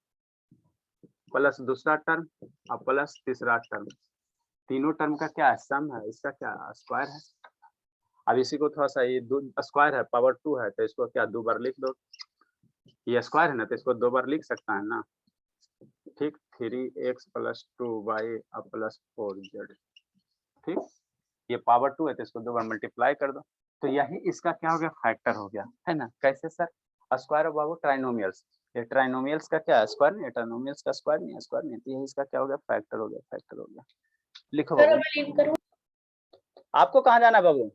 प्लस दूसरा टर्म और प्लस तीसरा टर्म, तीनों टर्म का क्या है सम है, इसका क्या स्क्वायर है। अब इसी को थोड़ा सा, ये स्क्वायर है पावर 2 है, तो इसको क्या 2 बार लिख दो, ये स्क्वायर है ना तो इसको 2 बार लिख सकता है ना। ठीक, 3x plus 2y plus 4z, ठीक, ये पावर 2 है तो इसको 2 बार मल्टीप्लाई कर दो, तो यही इसका क्या हो गया फैक्टर हो गया, है ना। कैसे sir, square of Babu trinomials, ये ट्राइनोमियल्स का क्या है स्क्वायर नहीं है, ट्राइनोमियल्स का स्क्वायर नहीं है, स्क्वायर नहीं है, तो यही इसका क्या हो गया फैक्टर हो गया, फैक्टर हो गया। लिखो बाबू, आपको कहाँ जाना है बाबू,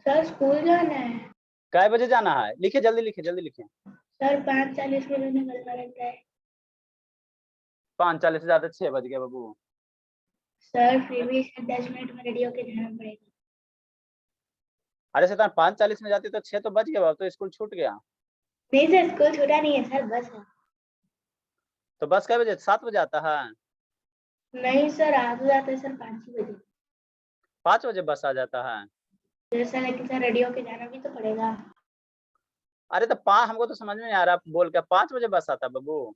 सर स्कूल जाना है। कै बजे जाना है, लिखिए जल्दी, लिखिए जल्दी लिखिए। सर 5:40 में निकलना रहता है। 5:40 से ज्यादा 6 बज गया बाबू। सर फिर भी 10 मिनट में रेडी होके जाना पड़ेगा। अरे शैतान 5:40 में जाती तो 6 तो बज गया बाबू, तो स्कूल छूट गया। नहीं सर, स्कूल छूटा नहीं है सर, बस है। तो बस कै बजे, 7 बजे आता है। नहीं सर, आ तो जाता है सर 5 बजे। 5 बजे बस आ जाता है। जैसा, लेकिन सर रेडी होके जाना भी तो पड़ेगा। अरे तो हमको तो समझ में नहीं आ रहा, बोल क्या 5 बजे बस आता बाबू।